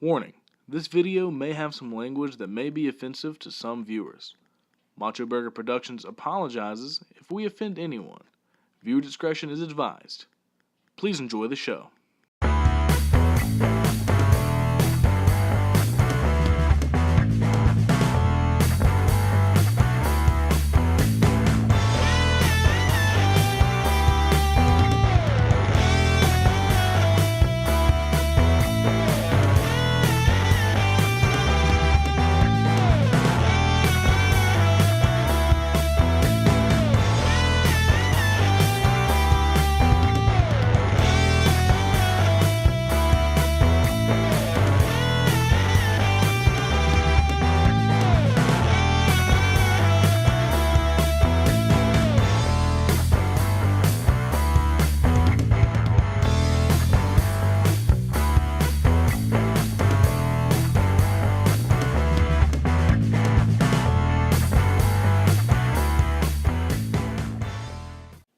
Warning, this video may have some language that may be offensive to some viewers. MachoBurger Productions apologizes if we offend anyone. Viewer discretion is advised. Please enjoy the show.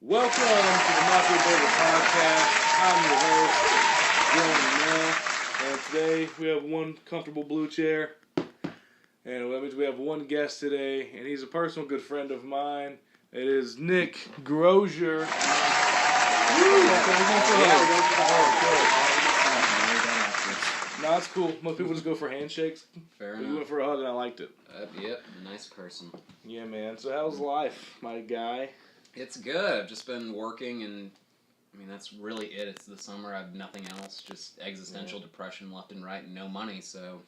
Welcome to the MachoBurger Podcast. I'm your host, Dylan, and today we have one comfortable blue chair, and that means we have one guest today, and he's a personal good friend of mine. It is Nick Grozier. No, it's cool. Most people just go for handshakes. Fair You enough. went for a hug, and I liked it. Yep, nice person. Yeah, man. So how's life, my guy? It's good. I've just been working, and I mean that's really it. It's the summer. I have nothing else. Just existential depression left and right, and no money. So,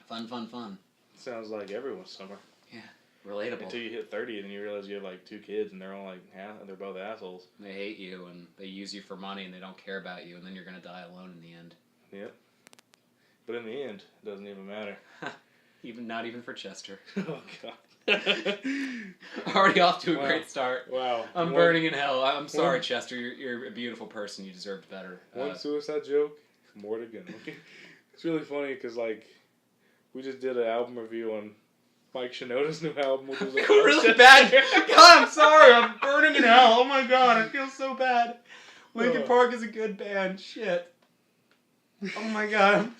fun. Sounds like everyone's summer. Yeah, relatable. Until you hit 30 and then you realize you have like two kids and they're all like, they're both assholes. They hate you, and they use you for money, and they don't care about you, and then you're gonna die alone in the end. Yep. But in the end, it doesn't even matter. Not even for Chester. Oh, God. Already off to a Wow. great start. Wow. I'm burning in hell. I'm sorry, Chester. You're a beautiful person. You deserved better. One suicide joke, more to go. It's really funny because, like, we just did an album review on Mike Shinoda's new album, which was like, really bad. God, I'm sorry. I'm burning in hell. Oh my God, I feel so bad. Linkin Park is a good band. Shit. Oh my God.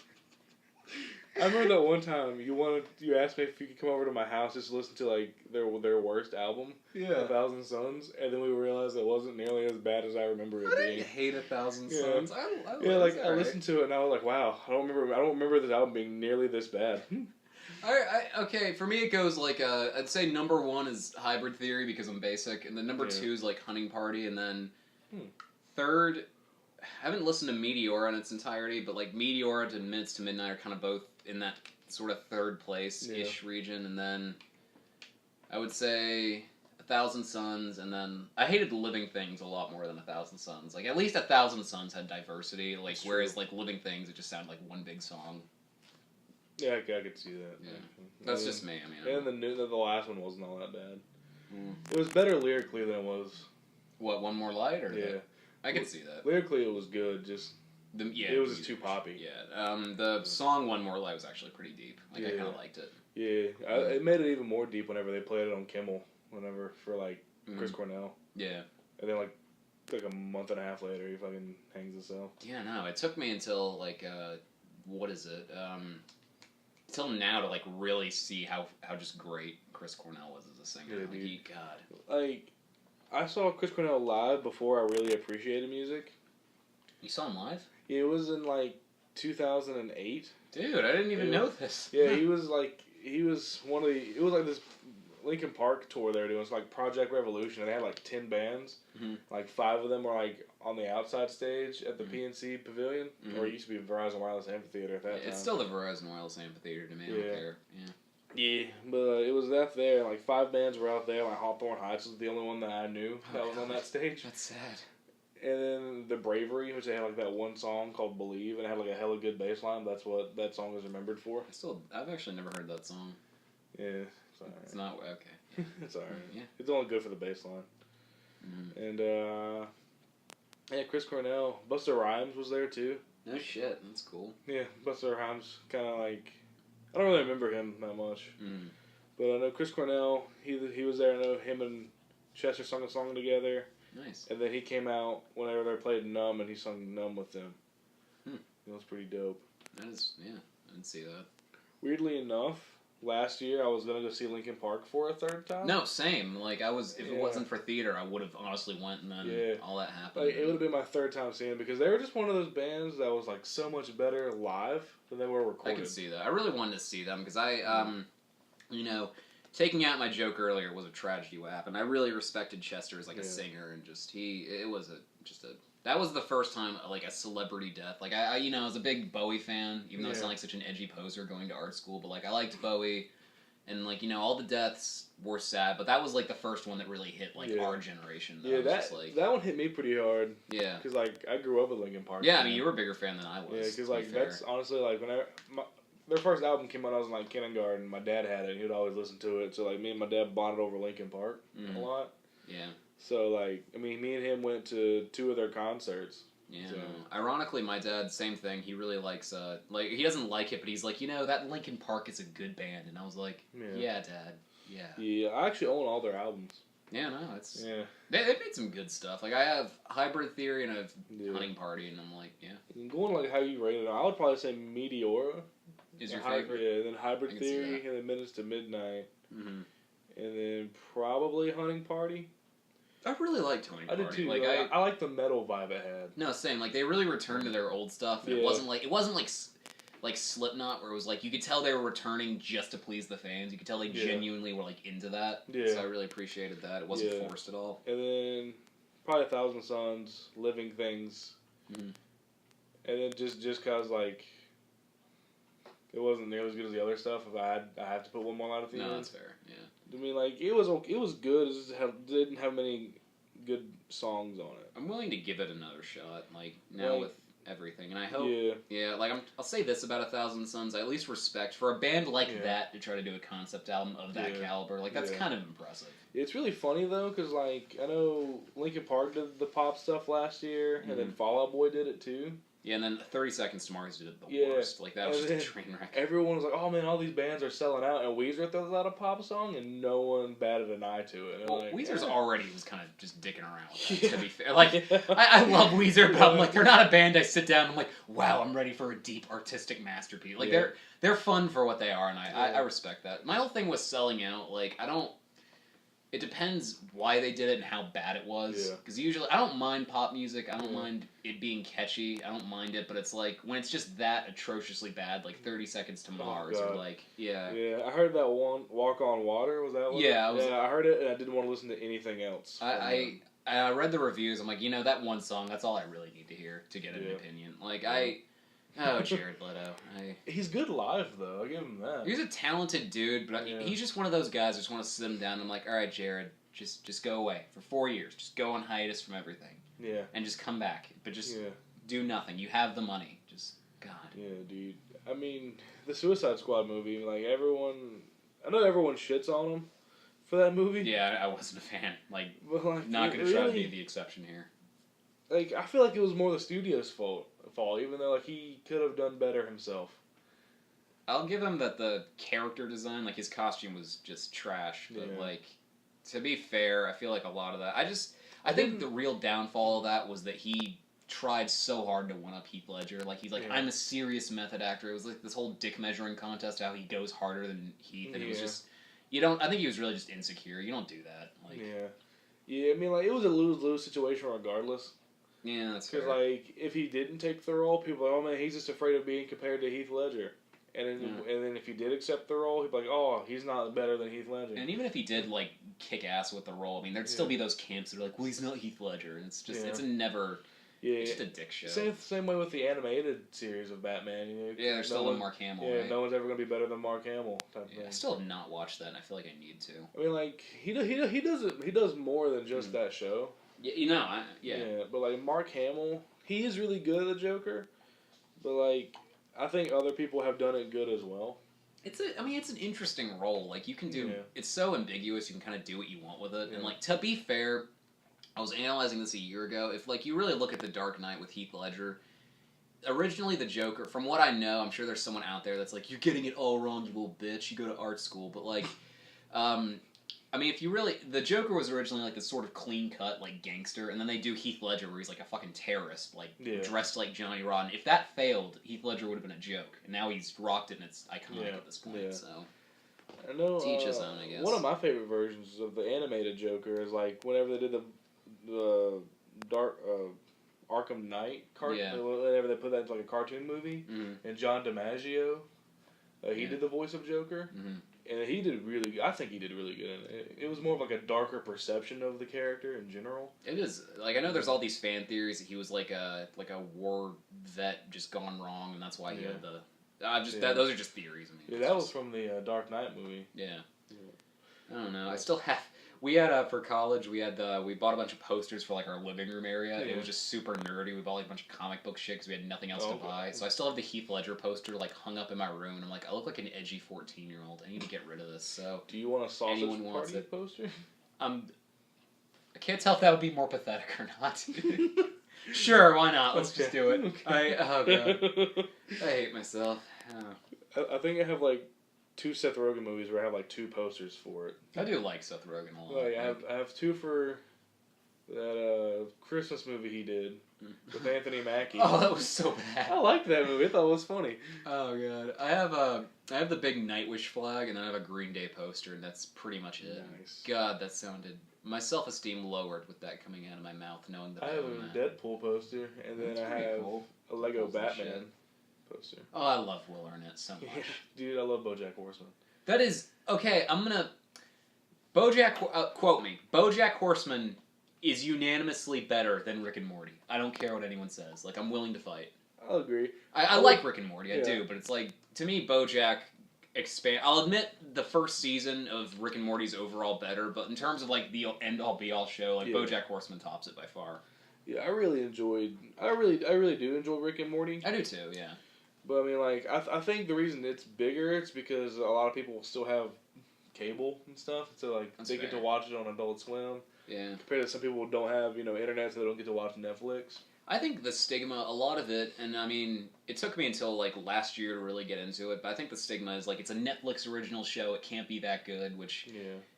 I remember that one time you asked me if you could come over to my house just to listen to like their worst album, Yeah. 1,000 Suns, and then we realized it wasn't nearly as bad as I rember it I being. didn't hate 1,000 Yeah. Suns. I listened to it and I was like, wow, I don't remember this album being nearly this bad. Okay, for me it goes like I'd say number one is Hybrid Theory because I'm basic, and then number two is like Hunting Party, and then third, I haven't listened to Meteora in its entirety, but like Meteora to Minutes to Midnight are kind of both in that sort of third place-ish region, and then I would say 1,000 Suns, and then I hated Living Things a lot more than 1,000 Suns. Like at least 1,000 Suns had diversity, like whereas like Living Things it just sounded like one big song. Yeah, I could see that. Yeah. That's just me. I mean, and the last one wasn't all that bad. It was better lyrically than it was. What, One More Light or yeah? I could see that. Lyrically, it was good. Just it was just too poppy. Yeah. The song One More Light was actually pretty deep. Like I kind of liked it. Yeah, it made it even more deep whenever they played it on Kimmel. For like Chris Cornell. Yeah. And then like a month and a half later, he fucking hangs himself. Yeah, no, it took me until like what is it? Till now to like really see how just great Chris Cornell was as a singer. Yeah, dude. God. Like, I saw Chris Cornell live before I really appreciated music. You saw him live? Yeah, it was in like 2008. Dude, I didn't even know this. Yeah, it was like this Linkin Park tour they were doing. It's like Project Revolution, and they had like 10 bands. Mm-hmm. Like 5 of them were like on the outside stage at the PNC Pavilion, or it used to be Verizon Wireless Amphitheater at that time. It's still the Verizon Wireless Amphitheater to me. I don't care. Yeah. Yeah, but it was that there. Like 5 bands were out there. Like Hawthorne Heights was the only one that I knew that was on that stage. That's sad. And then the Bravery, which they had like that one song called "Believe," and it had like a hella good bass line. That's what that song is remembered for. I've actually never heard that song. Yeah, it's alright. It's not okay. It's alright. Yeah. It's only good for the bass line. And Chris Cornell, Busta Rhymes was there too. No shit, that's cool. Yeah, Busta Rhymes kind of like, I don't really remember him that much, but I know Chris Cornell. He was there. I know him and Chester sung a song together. Nice. And then he came out whenever they played Numb, and he sung Numb with them. It was pretty dope. That is, yeah. didn't see that. Weirdly enough, last year I was gonna go see Linkin Park for a third time. No, same. Like if it wasn't for theater, I would have honestly went, and then all that happened. Like it would have been my third time seeing it because they were just one of those bands that was like so much better live than they were recorded. I can see that. I really wanted to see them because taking out my joke earlier was a tragedy. What happened? I really respected Chester as like a singer, and that was the first time like a celebrity death. Like I was a big Bowie fan, even though I sound like such an edgy poser going to art school. But like I liked Bowie, and like all the deaths were sad. But that was like the first one that really hit like our generation. That one hit me pretty hard. Yeah, because like I grew up with Linkin Park. Yeah, I mean you were a bigger fan than I was. Yeah, because like that's honestly like whenever their first album came out, I was in like kindergarten. My dad had it, and he'd always listen to it. So like me and my dad bonded over Linkin Park a lot. Yeah. So like I mean, me and him went to 2 of their concerts. Yeah. So. Ironically, my dad, same thing. He really likes like he doesn't like it, but he's like, that Linkin Park is a good band, and I was like, yeah, Dad, yeah. Yeah, I actually own all their albums. Yeah, no, it's they made some good stuff. Like I have Hybrid Theory and I have Hunting Party, and I'm like, Going like how you rated it, I would probably say Meteora is your favorite. Yeah, then Hybrid Theory, and then Minutes to Midnight, and then probably Hunting Party. I really liked Hunting Party. I did too. Like I like the metal vibe it had. No, same. Like they really returned to their old stuff. And it wasn't like Slipknot, where it was like you could tell they were returning just to please the fans. You could tell they genuinely were like into that. Yeah. So I really appreciated that. It wasn't forced at all. And then probably 1,000 Suns, Living Things, and then just cause like it wasn't nearly as good as the other stuff. If I have to put one more line at the end. No, that's fair. Yeah. I mean, like it was good. It just didn't have many good songs on it. I'm willing to give it another shot. Like now with everything, and I hope. Yeah. Like I'll say this about 1,000 Suns. I at least respect for a band like that to try to do a concept album of that caliber. Like that's kind of impressive. It's really funny though, because like I know Linkin Park did the pop stuff last year, and then Fall Out Boy did it too. Yeah, and then 30 Seconds to Mars did it the worst. Like, that was just a train wreck. Everyone was like, oh man, all these bands are selling out, and Weezer throws out a pop song, and no one batted an eye to it. Well, like, Weezer's already was kind of just dicking around with that, to be fair. Like, I love Weezer, but I'm like, they're not a band I sit down and I'm like, wow, I'm ready for a deep artistic masterpiece. Like, they're fun for what they are, and I respect that. My whole thing was selling out. Like, it depends why they did it and how bad it was. Because usually, I don't mind pop music. I don't mind it being catchy. I don't mind it. But it's like, when it's just that atrociously bad, like 30 Seconds to Mars, or like, Yeah, I heard that one, Walk on Water, was that one? Yeah, I heard it, and I didn't want to listen to anything else. I read the reviews. I'm like, that one song, that's all I really need to hear to get an opinion. Like, Oh, Jared Leto. He's good live, though. I'll give him that. He's a talented dude, but he's just one of those guys I just want to sit him down and I'm like, all right, Jared, just go away for 4 years. Just go on hiatus from everything. Yeah. And just come back. But just do nothing. You have the money. Just, God. Yeah, dude. I mean, the Suicide Squad movie, like, I know everyone shits on him for that movie. Yeah, I wasn't a fan. Like not going to try to be the exception here. Like, I feel like it was more the studio's fault, even though, like, he could have done better himself. I'll give him that the character design, like, his costume was just trash. But, like, to be fair, I feel like a lot of that... I think the real downfall of that was that he tried so hard to one-up Heath Ledger. Like, he's like, I'm a serious method actor. It was like this whole dick measuring contest, how he goes harder than Heath. And it was just... I think he was really just insecure. You don't do that. Like, Yeah, I mean, like, it was a lose-lose situation regardless. Yeah, that's fair. Because, like, if he didn't take the role, people are like, oh man, he's just afraid of being compared to Heath Ledger. And then if he did accept the role, he'd be like, oh, he's not better than Heath Ledger. And even if he did, like, kick ass with the role, I mean, there'd still be those camps that are like, well, he's not Heath Ledger. And it's just, it's a never... It's just a dick show. Same way with the animated series of Batman. There's still a Mark Hamill, right? No one's ever going to be better than Mark Hamill type thing. I still have not watched that, and I feel like I need to. I mean, like, he does more than just that show. Yeah, but, like, Mark Hamill, he is really good at the Joker, but, like, I think other people have done it good as well. It's an interesting role. Like, you can do... It's so ambiguous, you can kind of do what you want with it. And, like, to be fair... I was analyzing this a year ago. If, like, you really look at The Dark Knight with Heath Ledger, originally the Joker, from what I know, I'm sure there's someone out there that's like, you're getting it all wrong, you little bitch, you go to art school. But, like, I mean, if you really, the Joker was originally like this sort of clean cut like gangster, and then they do Heath Ledger where he's like a fucking terrorist, like dressed like Johnny Rotten. If that failed, Heath Ledger would have been a joke, and now he's rocked it and it's iconic at this point. Yeah. So I know. To each his own, I guess. One of my favorite versions of the animated Joker is like whenever they did the Dark Arkham Knight cartoon. Whenever they put that into like a cartoon movie, and John DiMaggio, he did the voice of Joker. And he did really good. I think he did really good in it. It was more of like a darker perception of the character in general. It is. Like, I know there's all these fan theories that he was like a war vet just gone wrong, and that's why he had the... those are just theories. I mean, that was from the Dark Knight movie. Yeah. I don't know. I still have... We had, for college, we bought a bunch of posters for, like, our living room area. It was just super nerdy. We bought, like, a bunch of comic book shit because we had nothing else to buy. So I still have the Heath Ledger poster, like, hung up in my room. And I'm like, I look like an edgy 14-year-old. I need to get rid of this, so... Do you want a sausage party poster? I can't tell if that would be more pathetic or not. Sure, why not? Let's just do it. Okay. Oh, God. I hate myself. I think I have, like... 2 Seth Rogen movies where I have like 2 posters for it. I do like Seth Rogen a lot. Like, I have 2 for that Christmas movie he did with Anthony Mackie. Oh, that was so bad. I liked that movie. I thought it was funny. Oh god, I have the big Nightwish flag, and then I have a Green Day poster, and that's pretty much it. Nice. God, that sounded... My self-esteem lowered with that coming out of my mouth, knowing that I have a Deadpool poster, and then I have a Lego Batman poster. Oh, I love Will Arnett so much. Yeah, dude, I love BoJack Horseman. That is... Okay, I'm gonna... quote me. BoJack Horseman is unanimously better than Rick and Morty. I don't care what anyone says. Like, I'm willing to fight. I'll agree. I like Rick and Morty, I do, but it's like, to me, BoJack I'll admit the first season of Rick and Morty's overall better, but in terms of, like, the end-all be-all show, like, BoJack Horseman tops it by far. Yeah, I really do enjoy Rick and Morty. I do too, yeah. But I mean, like, I think the reason it's bigger, it's because a lot of people still have cable and stuff, so like they get to watch it on Adult Swim. Yeah. Compared to some people who don't have internet, so they don't get to watch Netflix. I think the stigma, a lot of it, and I mean, it took me until like last year to really get into it, but I think the stigma is like it's a Netflix original show, it can't be that good, which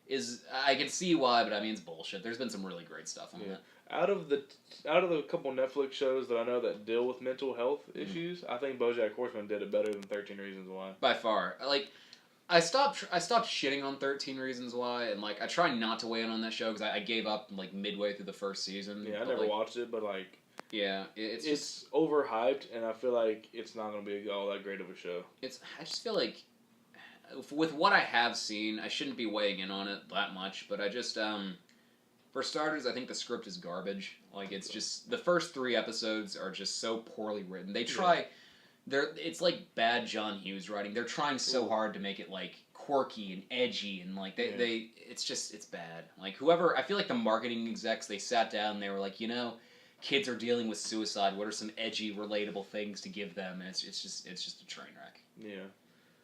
is, I can see why, but I mean, it's bullshit. There's been some really great stuff on it. Out of the couple Netflix shows that I know that deal with mental health issues, I think BoJack Horseman did it better than 13 Reasons Why. By far. Like, I stopped shitting on 13 Reasons Why, and like I try not to weigh in on that show because I gave up like midway through the first season. Yeah, I never watched it, but like... Yeah, it's just overhyped, and I feel like it's not going to be all that great of a show. I just feel like, with what I have seen, I shouldn't be weighing in on it that much, but I just, for starters, I think the script is garbage. Like, it's just, the first 3 episodes are just so poorly written. They try, it's like bad John Hughes writing. They're trying so hard to make it, like, quirky and edgy, and, like, it's bad. Like, I feel like the marketing execs, they sat down and they were like, kids are dealing with suicide. What are some edgy, relatable things to give them? And it's just a train wreck. Yeah.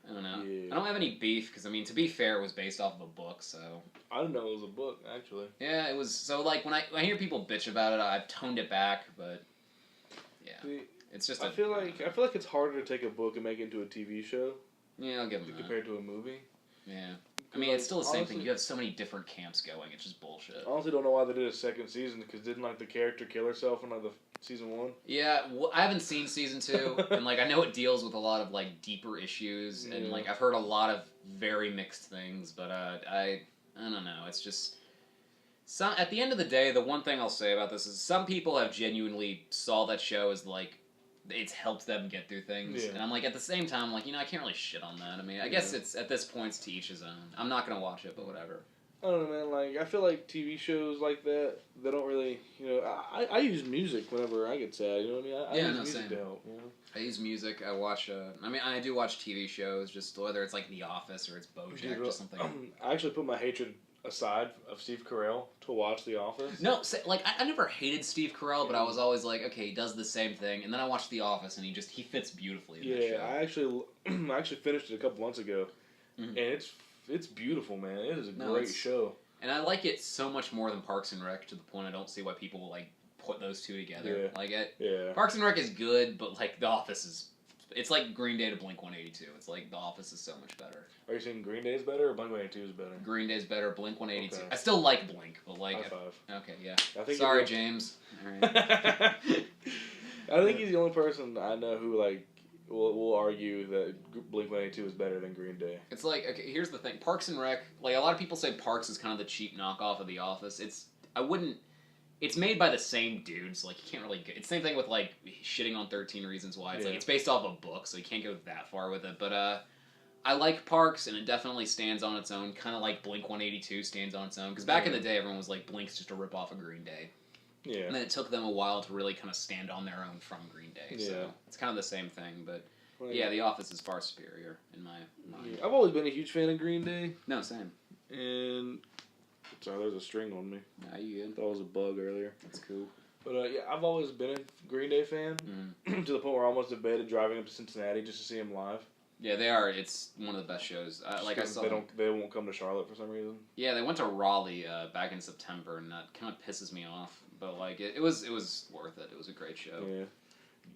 I don't know. Yeah. I don't have any beef because, I mean, to be fair, it was based off of a book, so... I didn't know it was a book, actually. Yeah, it was... So, like, when I hear people bitch about it, I've toned it back, but... Yeah. See, it's just I feel like it's harder to take a book and make it into a TV show. Yeah, I'll give them that. Compared to a movie. Yeah. I mean, it's still the same thing. You have so many different camps going. It's just bullshit. I honestly don't know why they did a second season, because didn't, like, the character kill herself in, like, the season 1? Yeah, I haven't seen season 2, and, like, I know it deals with a lot of, like, deeper issues, and, like, I've heard a lot of very mixed things, but, I don't know. It's just... at the end of the day, the one thing I'll say about this is some people have genuinely saw that show as, like, it's helped them get through things. Yeah. And I'm like, at the same time, like, I can't really shit on that. I mean, I guess it's, at this point, it's to each his own. I'm not going to watch it, but whatever. I don't know, man. Like, I feel like TV shows like that, they don't really, I use music whenever I get sad, you know what I mean? I use music to help, I use music. I watch, I do watch TV shows, just whether it's like The Office or it's BoJack or something. I actually put my hatred aside of Steve Carell to watch The Office. No, like, I never hated Steve Carell, but I was always like, okay, he does the same thing, and then I watched The Office, and he fits beautifully in that show. I actually finished it a couple months ago, and it's beautiful, man. It is a great show. And I like it so much more than Parks and Rec, to the point I don't see why people, like, put those two together. Yeah. Like, Parks and Rec is good, but, like, The Office is It's like Green Day to Blink-182. It's like The Office is so much better. Are you saying Green Day is better or Blink-182 is better? Green Day's better. Blink-182. Okay. I still like Blink, but like. High five. Okay, yeah. I think Sorry, James. All right. I think he's the only person I know who like will argue that Blink-182 is better than Green Day. It's like, okay, here's the thing. Parks and Rec, like a lot of people say Parks is kind of the cheap knockoff of The Office. It's made by the same dudes. Like, you can't really get... It's the same thing with, like, shitting on 13 Reasons Why. It's like, it's based off a book, so you can't go that far with it. But, I like Parks, and it definitely stands on its own. Kind of like Blink-182 stands on its own. Because back in the day, everyone was like, Blink's just a rip-off of Green Day. Yeah. And then it took them a while to really kind of stand on their own from Green Day. Yeah. So, it's kind of the same thing, but... Yeah, The Office is far superior, in my mind. Yeah. I've always been a huge fan of Green Day. No, same. And... Sorry, there's a string on me. Nah, you good? That was a bug earlier. That's cool. But yeah, I've always been a Green Day fan. To the point where I almost debated driving up to Cincinnati just to see them live. Yeah, they are. It's one of the best shows. Like I saw, they won't come to Charlotte for some reason. Yeah, they went to Raleigh back in September, and that kind of pisses me off. But like, it was worth it. It was a great show.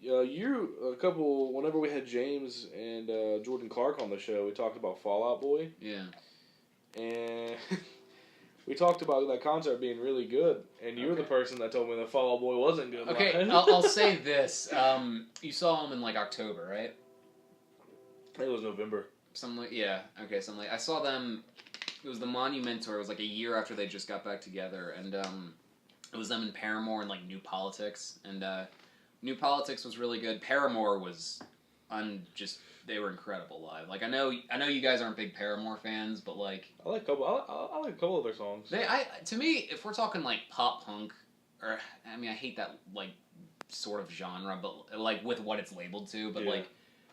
Yeah. Whenever we had James and Jordan Clark on the show, we talked about Fall Out Boy. Yeah. And we talked about that concert being really good, and you were the person that told me that Fall Out Boy wasn't good. Okay, I'll say this. You saw him in like October, right? It was November. I saw them. It was the Monument Tour. It was like a year after they just got back together, and it was them in Paramore and like New Politics, and New Politics was really good. Paramore was, they were incredible live. Like I know you guys aren't big Paramore fans, but like I like a couple of their songs. To me, if we're talking like pop punk, or I mean I hate that like sort of genre, but like with what it's labeled to, but like.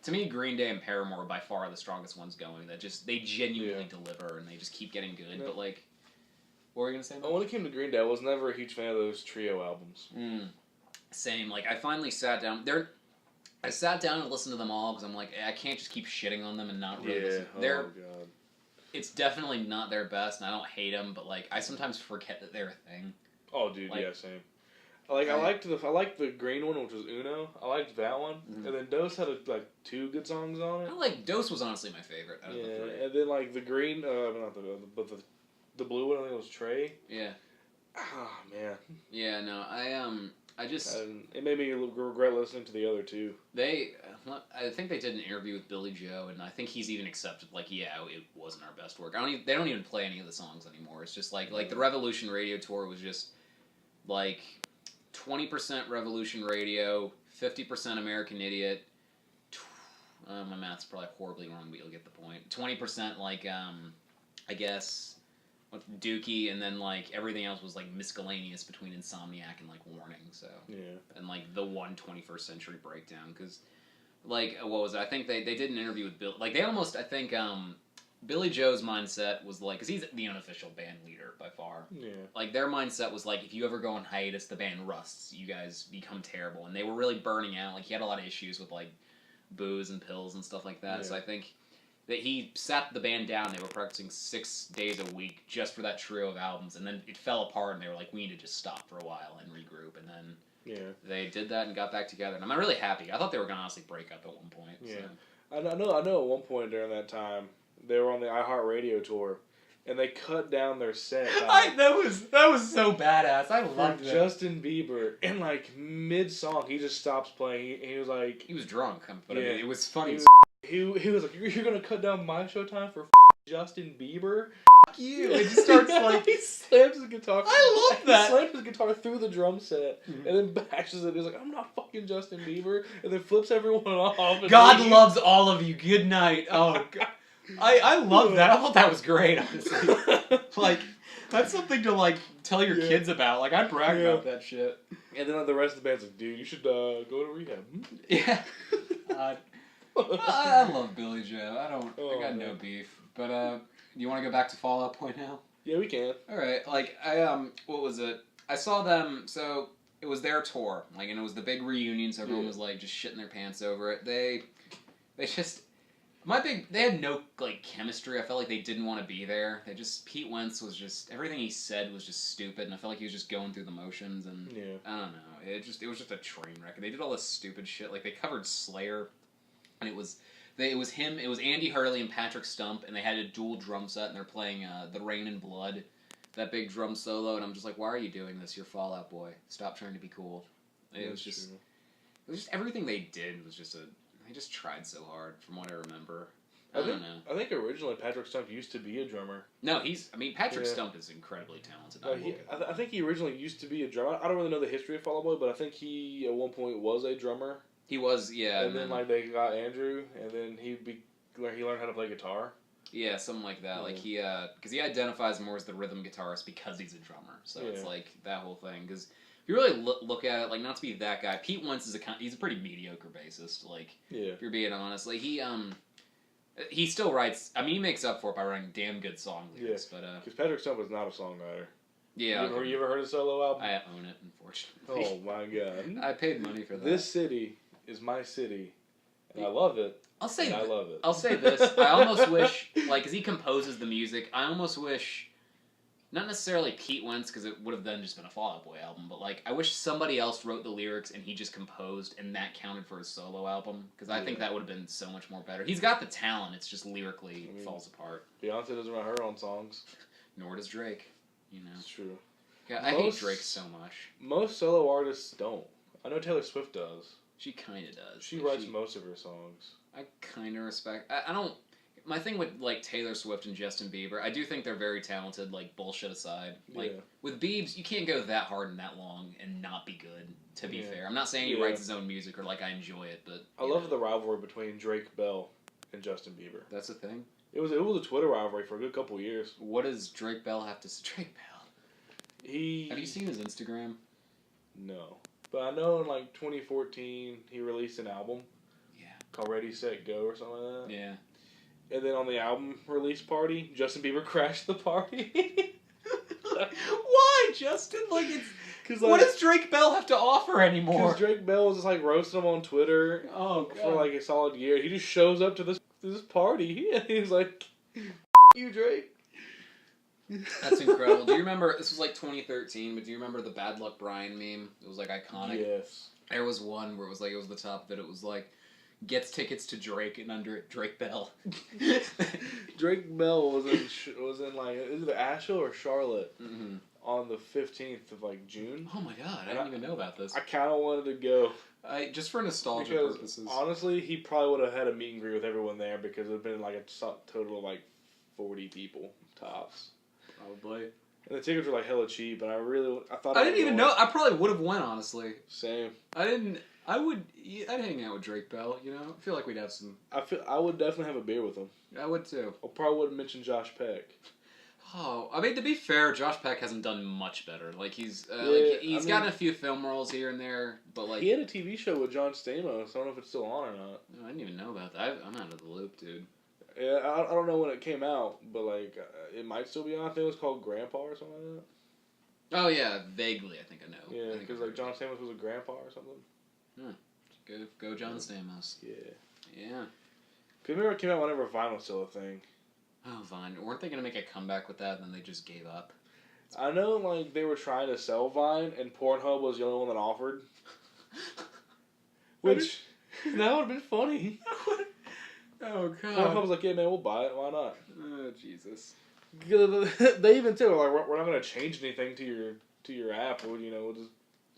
To me, Green Day and Paramore are by far the strongest ones going. They genuinely deliver, and they just keep getting good. But like, what were you gonna say? When it came to Green Day, I was never a huge fan of those trio albums. Same. Like, I finally sat down. I sat down and listened to them all because I'm like, I can't just keep shitting on them and not really listen. God. It's definitely not their best, and I don't hate them, but like, I sometimes forget that they're a thing. Oh, dude, like, yeah, same. Like I liked the green one, which was Uno. I liked that one, and then Dose had like 2 good songs on it. Dose was honestly my favorite out of the 3. And then like the green, but the blue one I think was Trey. Yeah. Ah man. Yeah, no, I just it made me regret listening to the other 2. I think they did an interview with Billy Joe, and I think he's even accepted like, yeah, it wasn't our best work. They don't even play any of the songs anymore. It's just like the Revolution Radio tour was just like. 20% Revolution Radio, 50% American Idiot. My math's probably horribly wrong, but you'll get the point. 20% like I guess Dookie, and then like everything else was like miscellaneous between Insomniac and like Warning. So and like the 21st Century Breakdown, because like what was it? I think they did an interview with Bill. Like they almost Billy Joe's mindset was like, because he's the unofficial band leader by far. Yeah. Like, their mindset was like, if you ever go on hiatus, the band rusts. You guys become terrible. And they were really burning out. Like, he had a lot of issues with, like, booze and pills and stuff like that. Yeah. So I think that he sat the band down. They were practicing 6 days a week just for that trio of albums. And then it fell apart, and they were like, we need to just stop for a while and regroup. And then they did that and got back together. And I'm really happy. I thought they were going to honestly break up at one point. Yeah. So. I know at one point during that time, they were on the iHeartRadio tour, and they cut down their set. That was so badass. I loved that. Justin Bieber, in like mid-song, he just stops playing. He was like... He was drunk, but I mean, it was funny. He was like, you're going to cut down my showtime for Justin Bieber? Fuck you. And he starts like... he slams his guitar. I love that. He slams his guitar through the drum set, and then bashes it. He's like, I'm not fucking Justin Bieber, and then flips everyone off. And God loves all of you. Good night. Oh, God. I love that. I thought that was great, honestly. Like, that's something to, like, tell your kids about. Like, I'd brag about that shit. And then the rest of the band's like, dude, you should go to rehab. Yeah. I love Billy Joe. I got no beef. But, do you want to go back to Fall Out Boy now? Yeah, we can. Alright, like, what was it? I saw them, so, it was their tour. Like, and it was the big reunion, so everyone was, like, just shitting their pants over it. They just... They had no, like, chemistry. I felt like they didn't want to be there. Pete Wentz was just, everything he said was just stupid, and I felt like he was just going through the motions, and, I don't know. It was just a train wreck. They did all this stupid shit. Like, they covered Slayer and it was him. It was Andy Hurley and Patrick Stump, and they had a dual drum set, and they're playing "The Rain and Blood," that big drum solo. And I'm just like, why are you doing this? You're Fall Out Boy. Stop trying to be cool. It was just everything they did was just they just tried so hard, from what I remember. I don't know. I think originally Patrick Stump used to be a drummer. No, Patrick Stump is incredibly talented. I think he originally used to be a drummer. I don't really know the history of Fall Out Boy, but I think he at one point was a drummer. He was, yeah. And then like they got Andrew, and then he learned how to play guitar. Yeah, something like that. Like because he identifies more as the rhythm guitarist because he's a drummer. So it's like that whole thing. Because if you really look at it, like not to be that guy, Pete Wentz he's a pretty mediocre bassist. Like if you're being honest, like he still writes. I mean, he makes up for it by writing damn good song lyrics. Yeah, but because Patrick Stump is not a songwriter. Yeah. You ever heard his solo album? I own it, unfortunately. Oh my god! I paid money for that. This city is my city, and I love it. I love it. I'll say this. I almost wish, like, as he composes the music, I almost wish, not necessarily Pete Wentz, because it would have then just been a Fall Out Boy album, but, like, I wish somebody else wrote the lyrics and he just composed, and that counted for his solo album, because I think that would have been so much more better. He's got the talent, it's just lyrically falls apart. Beyonce doesn't write her own songs. Nor does Drake, you know. It's true. Yeah, I hate Drake so much. Most solo artists don't. I know Taylor Swift does. She kind of does. She writes most of her songs. I kind of respect... I don't... My thing with, like, Taylor Swift and Justin Bieber, I do think they're very talented, like, bullshit aside. Like, with Biebs, you can't go that hard and that long and not be good, to be fair. I'm not saying he writes his own music or, like, I enjoy it, but... I love the rivalry between Drake Bell and Justin Bieber. That's a thing? It was a Twitter rivalry for a good couple years. What does Drake Bell have to say? Drake Bell? Have you seen his Instagram? No. But I know in, like, 2014, he released an album. Yeah. Called Ready, Set, Go or something like that. Yeah. And then on the album release party, Justin Bieber crashed the party. Why, Justin? Like, what does Drake Bell have to offer anymore? Because Drake Bell was just, like, roasting him on Twitter for, like, a solid year. He just shows up to this party, and he's like, you, Drake. That's incredible. Do you remember, this was like 2013, but do you remember the Bad Luck Brian meme? It was like iconic. Yes. There was one where it was the top of it, it was like, gets tickets to Drake, and under it, Drake Bell. Drake Bell was in like, either Asheville or Charlotte on the 15th of like June. Oh my god, I didn't even know about this. I kind of wanted to go. Just for nostalgia purposes. Honestly, he probably would have had a meet and greet with everyone there because it would have been like a total of like 40 people tops. Probably. And the tickets were like hella cheap, and I didn't even know. I probably would have went, honestly. Same. I'd hang out with Drake Bell, you know? I feel like we'd have some... I would definitely have a beer with him. I would too. I probably wouldn't mention Josh Peck. Oh, I mean, to be fair, Josh Peck hasn't done much better. Like, he's gotten a few film roles here and there, but like... He had a TV show with John Stamos. I don't know if it's still on or not. I didn't even know about that. I'm out of the loop, dude. Yeah, I don't know when it came out, but like, it might still be on. I think it was called Grandpa or something like that. Oh yeah, vaguely, I think I know. Yeah, because like John Stamos was a grandpa or something. Go John Stamos. Yeah. Yeah. Because remember it came out whenever Vine was still a thing. Oh, Vine. Weren't they going to make a comeback with that, and then they just gave up? I know, like, they were trying to sell Vine, and Pornhub was the only one that offered. Which, that would have been funny. Oh, God. Pornhub was like, yeah, man, we'll buy it. Why not? Oh, Jesus. They even said, like, we're not going to change anything to your app. We'll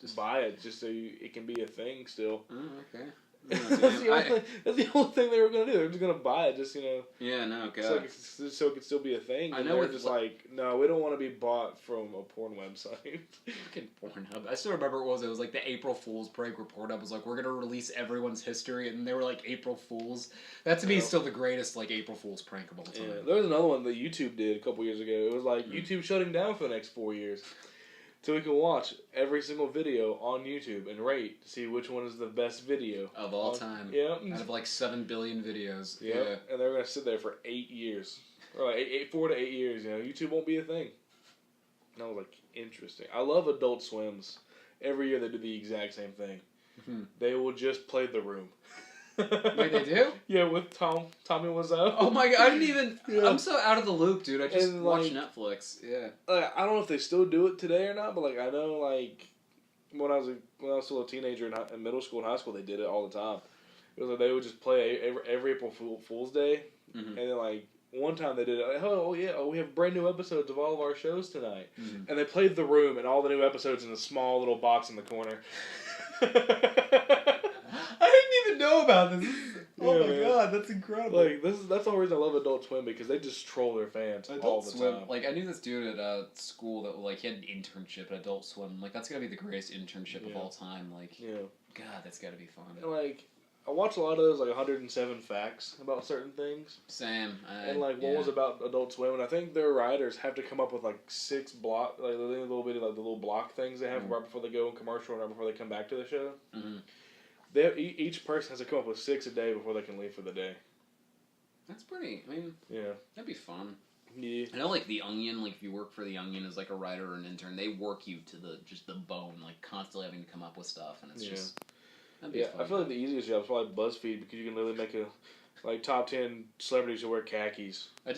just buy it just so it can be a thing still. Oh, okay. That's the only thing they were going to do. They were just going to buy it just, you know. Yeah, no, God. So it could still be a thing. I know. They're just like, no, we don't want to be bought from a porn website. Fucking Pornhub. I still remember it was like the April Fool's prank where Pornhub was like, we're going to release everyone's history, and they were like April Fools. That to me is still the greatest like April Fool's prank of all time. Yeah, there was another one that YouTube did a couple years ago. It was like YouTube shutting down for the next 4 years. So we can watch every single video on YouTube and rate to see which one is the best video. Of all time. Yeah. Out of like 7 billion videos. Yep. Yeah. And they're going to sit there for 8 years. Or like 4 to 8 years, you know. YouTube won't be a thing. And I was like, interesting. I love Adult Swims. Every year they do the exact same thing. Mm-hmm. They will just play The Room. Wait, they do? Yeah, with Tommy Wiseau. Oh my god, I didn't even... Yeah. I'm so out of the loop, dude. I just watch Netflix. Yeah. I don't know if they still do it today or not, but like I know like when I was still a teenager in middle school and high school, they did it all the time. It was like they would just play every April Fool's Day, Mm-hmm. and then like one time they did, we have brand new episodes of all of our shows tonight, and they played The Room and all the new episodes in a small little box in the corner. I didn't even know about this. Oh my man. god, that's incredible. Like that's the whole reason I love Adult Swim, because they just troll their fans all the time. Like I knew this dude at school that like he had an internship at Adult Swim. Like that's gotta be the greatest internship of all time. Like God, that's gotta be fun. And like I watch a lot of those, like 107 facts about certain things. Same. And like one was about Adult Swim, and I think their writers have to come up with like 6 block, like the little bitty, like the little block things they have right before they go in commercial and right before they come back to the show. Mm-hmm. Each person has to come up with 6 a day before they can leave for the day. That's pretty. I mean, that'd be fun. Yeah. I know, like The Onion. Like if you work for The Onion as like a writer or an intern, they work you to the bone, like constantly having to come up with stuff, and it's just. That'd be fun. I feel like the easiest job is probably BuzzFeed, because you can literally make a top 10 celebrities who wear khakis. I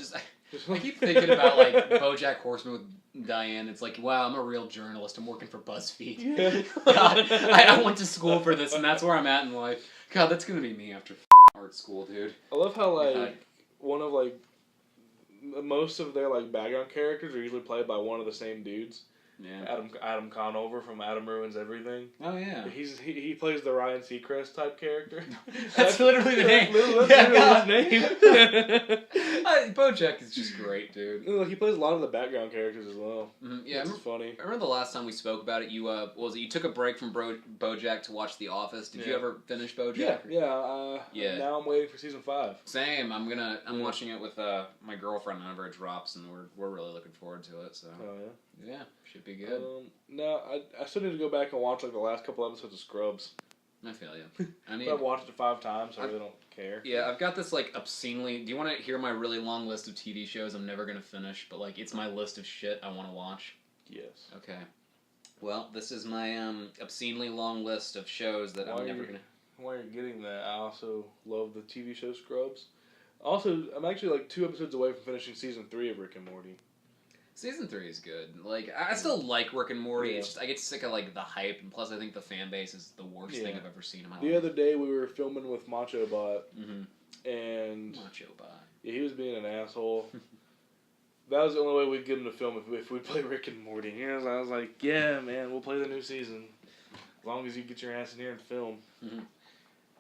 keep thinking about like BoJack Horseman with Diane. It's like, wow, I'm a real journalist. I'm working for BuzzFeed. Yeah. God, I went to school for this, and that's where I'm at in life. God, that's gonna be me after art school, dude. I love how like one of like most of their like background characters are usually played by one of the same dudes. Yeah. Adam Conover from Adam Ruins Everything. Oh yeah. He plays the Ryan Seacrest type character. That's literally the name. That's literally his name. BoJack is just great, dude. He plays a lot of the background characters as well. Mm-hmm. Yeah, it's funny. I remember the last time we spoke about it. You you took a break from BoJack to watch The Office. Did you ever finish BoJack? Yeah. Now I'm waiting for season 5. Same. I'm watching it with my girlfriend whenever it drops, and we're really looking forward to it. So. Oh yeah. Yeah, should be good. No, I still need to go back and watch like the last couple episodes of Scrubs. I feel you. I've watched it 5 times, so I really don't care. Yeah, I've got this like obscenely. Do you want to hear my really long list of TV shows I'm never gonna finish? But like, it's my list of shit I want to watch. Yes. Okay. Well, this is my obscenely long list of shows that I'm never gonna. While you're getting that, I also love the TV show Scrubs. Also, I'm actually like 2 episodes away from finishing season 3 of Rick and Morty. Season 3 is good. Like, I still like Rick and Morty. Yeah. It's just I get sick of like the hype, and plus I think the fan base is the worst thing I've ever seen in my life. The other day we were filming with MachoBot, and MachoBot. Yeah, he was being an asshole. That was the only way we'd get him to film if we play Rick and Morty. You know, I was like, yeah, man, we'll play the new season as long as you get your ass in here and film. Mm-hmm.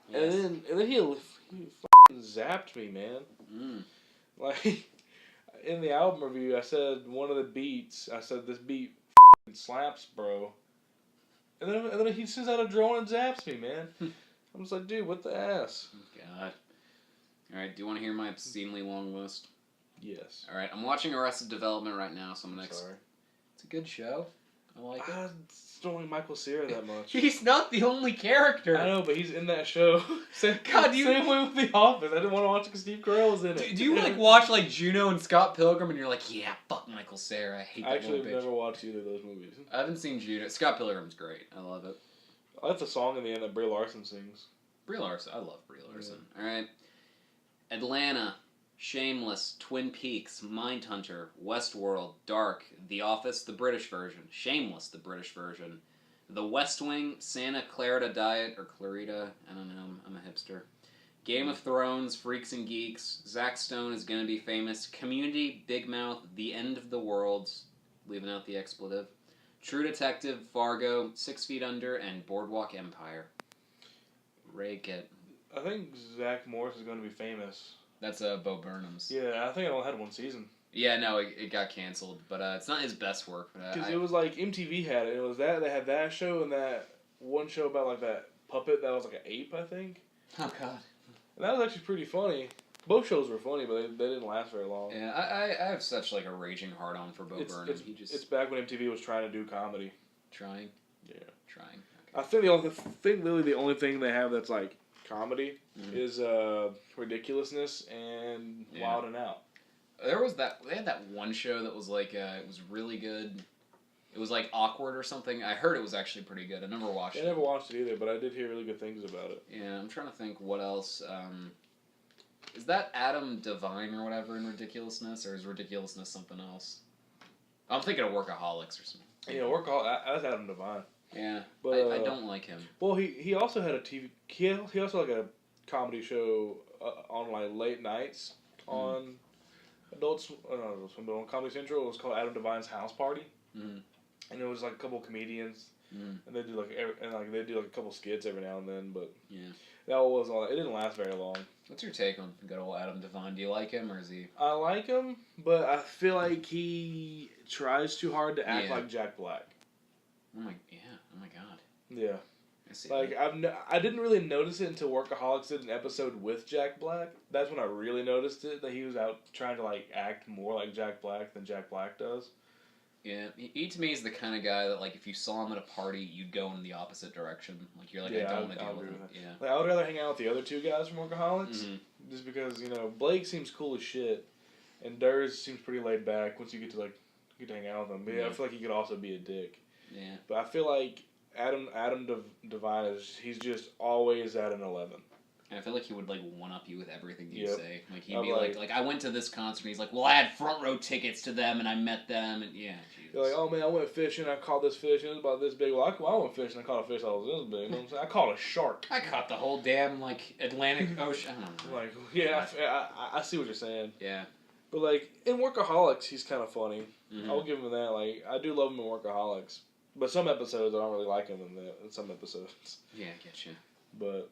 Yes. And then he fucking zapped me, man. Like. In the album review, I said one of the beats. I said this beat slaps, bro. And then he sends out a drone and zaps me, man. I'm just like, dude, what the ass? God. All right, do you want to hear my obscenely long list? Yes. All right, I'm watching Arrested Development right now, so I'm gonna. Sorry. It's a good show. I like it. I don't like Michael Cera that much. He's not the only character. I know, but he's in that show. Same way with The Office. I didn't want to watch it because Steve Carell was in it. Do you like watch like Juno and Scott Pilgrim and you're like, yeah, fuck Michael Cera. I hate that actually little bitch. I've never watched either of those movies. I haven't seen Juno. Scott Pilgrim's great. I love it. I like the song in the end that Brie Larson sings. Brie Larson. I love Brie Larson. Yeah. All right. Atlanta. Shameless, Twin Peaks, Mindhunter, Westworld, Dark, The Office, the British version, Shameless, the British version, The West Wing, Santa Clarita Diet, or Clarita, I don't know, I'm a hipster, Game of Thrones, Freaks and Geeks, Zack Stone is Gonna Be Famous, Community, Big Mouth, The End of the World, leaving out the expletive, True Detective, Fargo, 6 Feet Under, and Boardwalk Empire. Rake it. I think Zach Morris is going to be famous. That's Bo Burnham's. Yeah, I think it only had 1 season. Yeah, no, it got canceled, but it's not his best work. Because it was like MTV had it. It was that they had that show and that one show about like that puppet that was like an ape, I think. Oh God. And that was actually pretty funny. Both shows were funny, but they didn't last very long. Yeah, I have such like a raging hard on for Bo Burnham. It's back when MTV was trying to do comedy. Trying. Yeah. Trying. Okay. I think literally the only thing they have that's like comedy is Ridiculousness and Wild and Out. They had that one show that was like it was really good. It was like awkward or something. I heard it was actually pretty good. I never watched it. I never watched it either, but I did hear really good things about it. Yeah, I'm trying to think what else. Is that Adam Devine or whatever in Ridiculousness, or is Ridiculousness something else? I'm thinking of Workaholics or something. Yeah, Workaholics. That's Adam Devine. Yeah, but I don't like him. Well, he also had a TV. He also like a comedy show on like late nights on Adults, on Comedy Central. It was called Adam Devine's House Party, and it was like a couple comedians, and they do they do like a couple skits every now and then. But that was all. It didn't last very long. What's your take on good old Adam Devine? Do you like him, or is he? I like him, but I feel like he tries too hard to act like Jack Black. Oh my god. Yeah. I see. Like I didn't really notice it until Workaholics did an episode with Jack Black. That's when I really noticed it, that he was out trying to like act more like Jack Black than Jack Black does. Yeah, he to me is the kind of guy that like if you saw him at a party, you'd go in the opposite direction. Like you're like, I don't want to deal with him. Yeah. Like, I would rather hang out with the other two guys from Workaholics, just because Blake seems cool as shit, and Durs seems pretty laid back once you get to hang out with him. But I feel like he could also be a dick. Yeah. But I feel like Adam Devine he's just always at an 11. And I feel like he would like one up you with everything you say. Like he'd be like I went to this concert. And he's like, well, I had front row tickets to them, and I met them, and Jesus. You're like, oh man, I went fishing. I caught this fish. And it was about this big. Well, I went fishing. I caught a fish that was this big. You know what I'm saying? I caught a shark. I caught the whole damn Atlantic Ocean. I don't know. Like yeah, I see what you're saying. Yeah. But like in Workaholics, he's kind of funny. I'll give him that. Like I do love him in Workaholics. But some episodes I don't really like him in some episodes. Yeah, I get you. But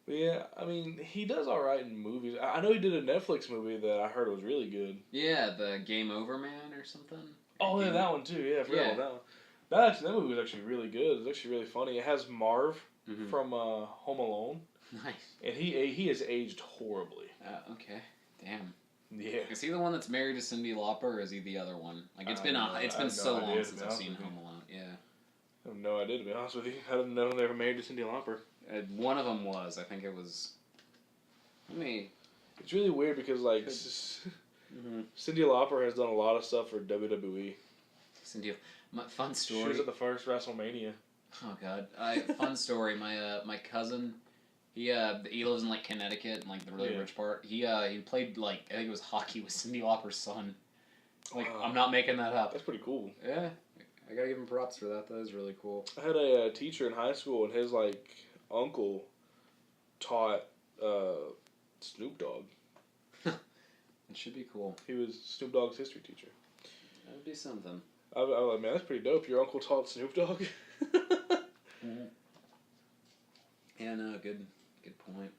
yeah, I mean, he does all right in movies. I know he did a Netflix movie that I heard was really good. Yeah, the Game Over Man or something. Oh yeah, that one too. Yeah, I forgot about that one. That movie was actually really good. It's actually really funny. It has Marv from Home Alone. Nice. And he has aged horribly. Okay. Damn. Yeah. Is he the one that's married to Cyndi Lauper, or is he the other one? Like it's been so long since I've seen Home Alone. Yeah. I have no idea, to be honest with you. I didn't know they were married to Cyndi Lauper. One of them was. I think it was. It's really weird because Cyndi Lauper has done a lot of stuff for WWE. Fun story. She was at the first WrestleMania. Oh God! Fun story. My cousin. He lives in Connecticut in the really rich part. He played I think it was hockey with Cyndi Lauper's son. I'm not making that up. That's pretty cool. Yeah, I gotta give him props for that. That is really cool. I had a teacher in high school, and his uncle taught Snoop Dogg. It should be cool. He was Snoop Dogg's history teacher. That would be something. I was like, man, that's pretty dope. Your uncle taught Snoop Dogg. Yeah, no, good point.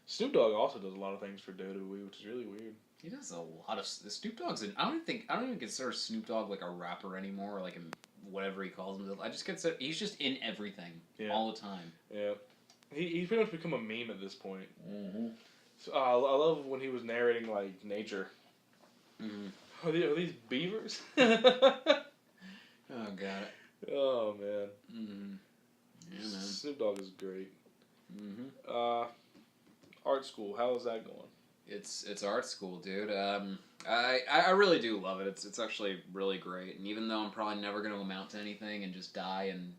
Snoop Dogg also does a lot of things for WWE, which is really weird. He does a lot of Snoop Dogg's. I don't even consider Snoop Dogg a rapper anymore, or whatever he calls himself. I just consider he's just in everything all the time. Yeah, he's pretty much become a meme at this point. So, I love when he was narrating nature. Are these beavers? Oh God. Oh man. Yeah, man. Snoop Dogg is great. Art school, how is that going? It's art school, dude. I really do love it. It's actually really great. And even though I'm probably never going to amount to anything and just die in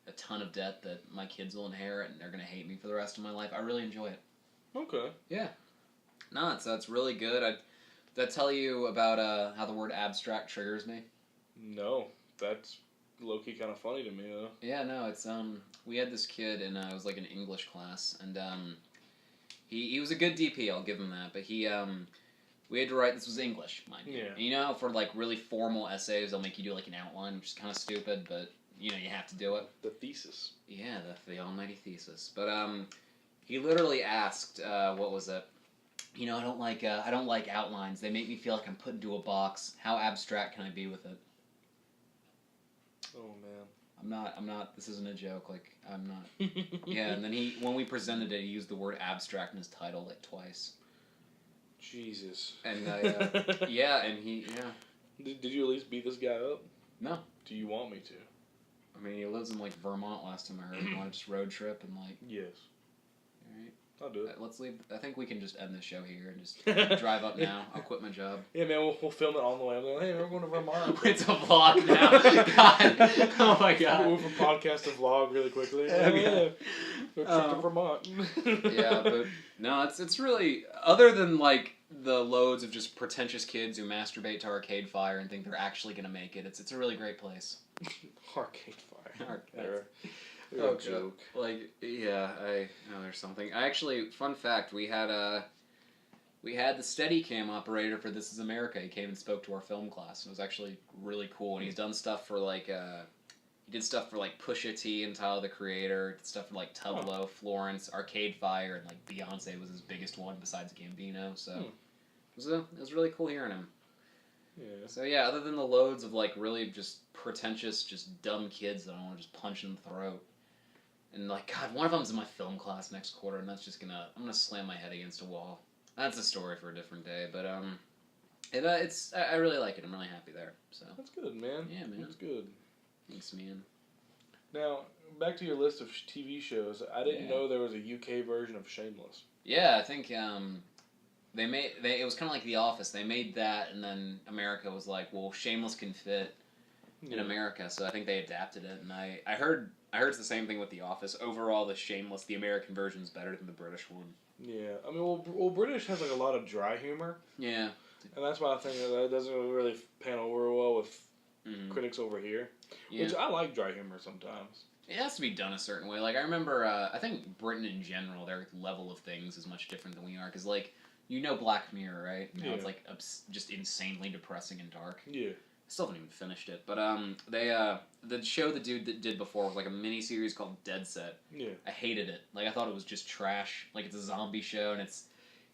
a ton of debt that my kids will inherit and they're going to hate me for the rest of my life, I really enjoy it. Okay. Yeah. No, it's really good. Did I tell you about how the word abstract triggers me? No, that's low-key kind of funny to me, though. Yeah, no, it's we had this kid and it was an English class, and he was a good DP, I'll give him that, but we had to write, this was English, mind you. Yeah. And how for really formal essays they'll make you do an outline, which is kind of stupid, but you have to do it. The thesis. Yeah, the almighty thesis. But he literally asked, what was it? I don't like outlines. They make me feel like I'm put into a box. How abstract can I be with it? Oh man. I'm not, this isn't a joke, I'm not. Yeah, and then when we presented it, he used the word abstract in his title, twice. Jesus. And, yeah, and he. Did you at least beat this guy up? No. Do you want me to? I mean, he lives in, Vermont last time I heard. You want to just road trip and, Yes. Alright. I'll do it. Let's leave. I think we can just end the show here and just drive up now. I'll quit my job. Yeah, man, we'll film it on the way. I'm like, hey, we're going to Vermont. It's a vlog now. God. Oh my God. We'll move from podcast to vlog really quickly. Okay. We'll trip to Vermont. Yeah, but no, it's really, other than the loads of just pretentious kids who masturbate to Arcade Fire and think they're actually going to make it, it's a really great place. Arcade Fire. Hart They're Oh, a joke. Like, yeah, I know there's something. I actually, fun fact, we had the Steadicam operator for This Is America. He came and spoke to our film class. It was actually really cool. And he's done stuff for like, he did stuff for like Pusha T and Tyler the Creator. Did stuff for like Tublo, Florence, Arcade Fire, and like Beyonce was his biggest one besides Gambino. So it was really cool hearing him. Yeah. So yeah, other than the loads of like really just pretentious, just dumb kids that I want to just punch in the throat. And like, God, one of them's in my film class next quarter, and that's just I'm gonna slam my head against a wall. That's a story for a different day, but I really like it. I'm really happy there. So That's good, man. Yeah, man. That's good. Thanks, man. Now, back to your list of TV shows. I didn't know there was a UK version of Shameless. Yeah, I think it was kind of like The Office. They made that, and then America was like, well, Shameless can fit in America, so I think they adapted it. And I heard it's the same thing with The Office. Overall, the Shameless, the American version is better than the British one. Yeah, I mean, well, British has like a lot of dry humor. Yeah, and that's why I think that doesn't really pan over well with critics over here. Yeah. Which I like dry humor sometimes. It has to be done a certain way. Like I remember, I think Britain in general, their level of things is much different than we are. Because like Black Mirror, right? Now it's like just insanely depressing and dark. Yeah. I still haven't even finished it, but the show the dude did before was like a mini series called Dead Set. Yeah. I hated it. Like I thought it was just trash. Like it's a zombie show, and